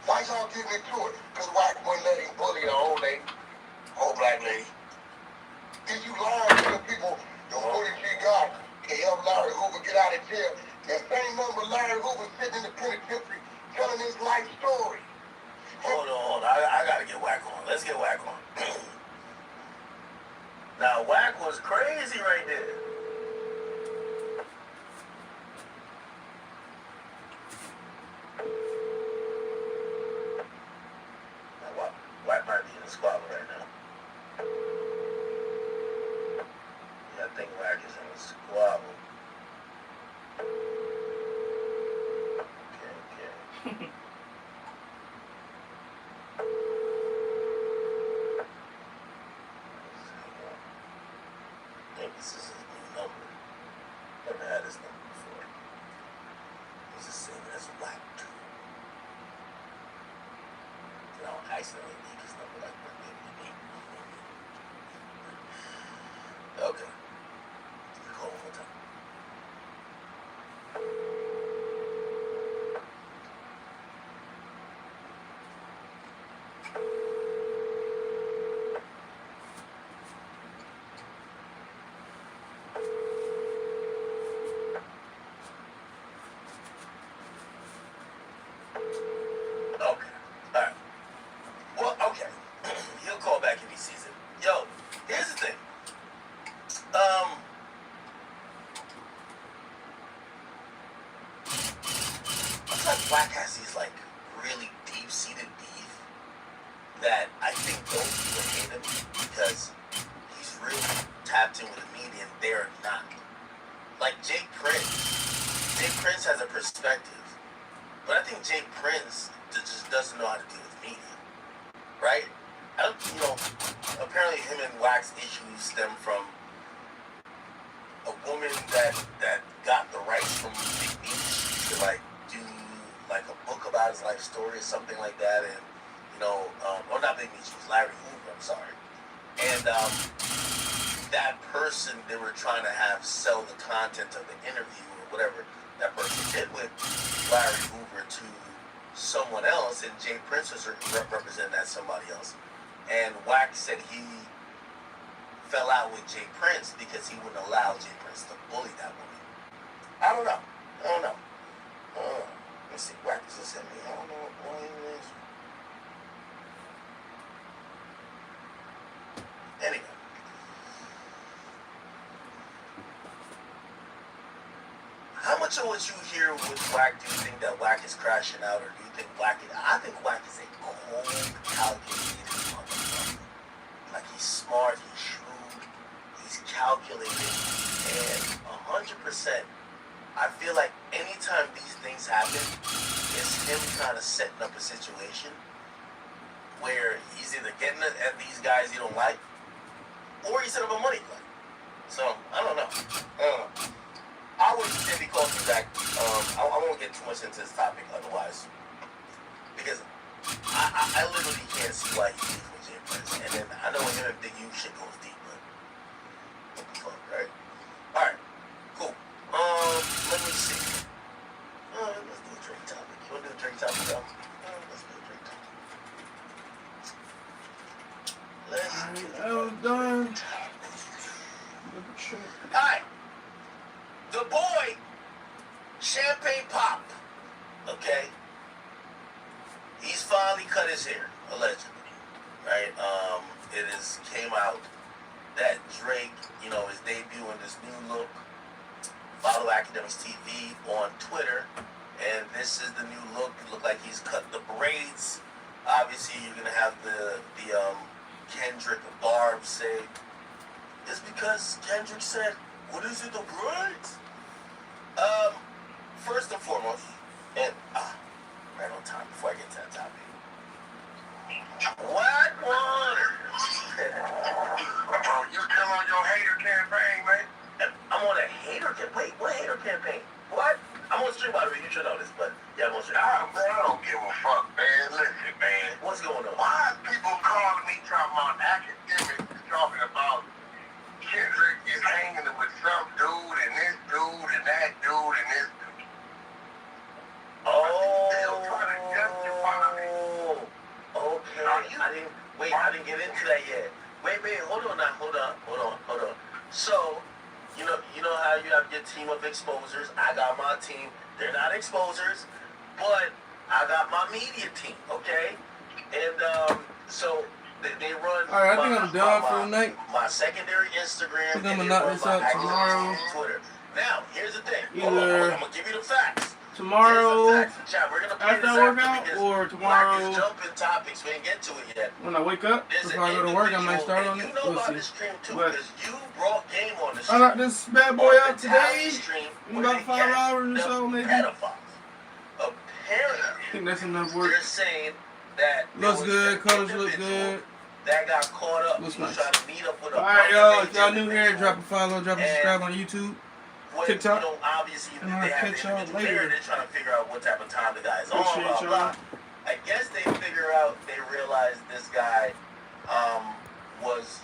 H: Why y'all getting into it? Because Wack wouldn't let him bully an old lady, old black lady. Did you lie to the people the bully she got to help Larry Hoover get out of jail? That same number Larry Hoover sitting in the penitentiary telling his life story.
D: Hold on. I gotta get Wack on. Let's get Wack on. Now, Wack was crazy right there. Now, Wack might be in the squabble right now. Yeah, I think Wack is in the squabble. Okay. Maybe this is his new number. Never had this number before. He's just saying that's Wack too. And I'll accidentally leak his number like that. Okay. Call one more time. Okay. Alright. Well, okay. He'll call back if he sees it. Yo, here's the thing. It's like Wack has these like really deep-seated beef that I think those people hate him because he's really tapped in with the media and they're not. Like Jay Prince has a perspective But I think Jay Prince just doesn't know how to deal with media, right? Apparently him and Wack's issues stem from a woman that got the rights from Big Meech to like do like a book about his life story or something like that, and or not Big Meech, it was Larry Hoover, I'm sorry. And that person they were trying to have sell the content of the interview or whatever that person did with Larry Hoover to someone else, and Jay Prince was representing that somebody else. And Wack said he fell out with Jay Prince because he wouldn't allow Jay Prince to bully that woman. I don't know. Let's see. Wack just sent me. I don't know why he is. Anyway. How much of what you hear with Wack do you think that Wack is crashing out, or do you think Wack is... I think Wack is a cold, calculated motherfucker. Like, he's smart, he's shrewd, he's calculated, and 100%, I feel like anytime these things happen, it's him kind of setting up a situation where he's either getting at these guys he don't like, or he set up a money play. So, I don't know. I would if he calls me back. I won't get too much into this topic otherwise, because I literally can't see why he leaves with Jay Prince. And then I know him and Big U shit goes deep, but what the fuck, right? All right, cool. Let me see. Let's do a Drake topic. You want to do a Drake topic, though? Let's do a Drake topic. Let's do it. All right. The boy, Champagne Pop, okay? He's finally cut his hair, allegedly, right? Came out that Drake, is debuting this new look. Follow Academics TV on Twitter, and this is the new look. It looked like he's cut the braids. Obviously, you're gonna have the Kendrick Barb say, it's because Kendrick said, what is it, the braids? First and foremost, and right on time before I get to that topic. What water?
H: You still on your hater campaign, man?
D: I'm on a hater campaign. What hater campaign? What? I'm on stream, by the way. You should know this, but yeah, I'm on stream.
H: Man, I don't give a fuck, man. Listen, man.
D: What's going on?
H: Why are people calling me talking about academics, talking about Kendrick is hanging with some dude and this dude and that dude and this dude? Okay. I didn't get into that yet. Wait, hold on. So, you know how you have your team of exposers. I got my team. They're not exposers, but I got my media team, okay? And so they run.
A: All right, I think I'm done for the night.
D: My secondary Instagram.
A: I think I'm gonna knock this out tomorrow.
D: Twitter. Now, here's the thing.
A: Either
D: I'm gonna give you the facts.
A: Tomorrow
D: after
A: I work out, or tomorrow
D: jumping topics. We didn't get to it yet.
A: when I wake up. Before I go to work, I might start on it. We'll see. But I got this bad boy out today in about 5 hours or so, maybe. I think that's enough work.
D: They're saying that
A: looks good, colors look good.
D: That got caught up.
A: Looks nice.
D: Trying to meet up with
A: Alright, y'all. If y'all new here, drop a follow, drop a subscribe on YouTube, TikTok.
D: Obviously,
A: and I'll catch y'all later.
D: They're trying to figure out what type of time the guy is on.
A: Appreciate y'all.
D: I guess they realized this guy was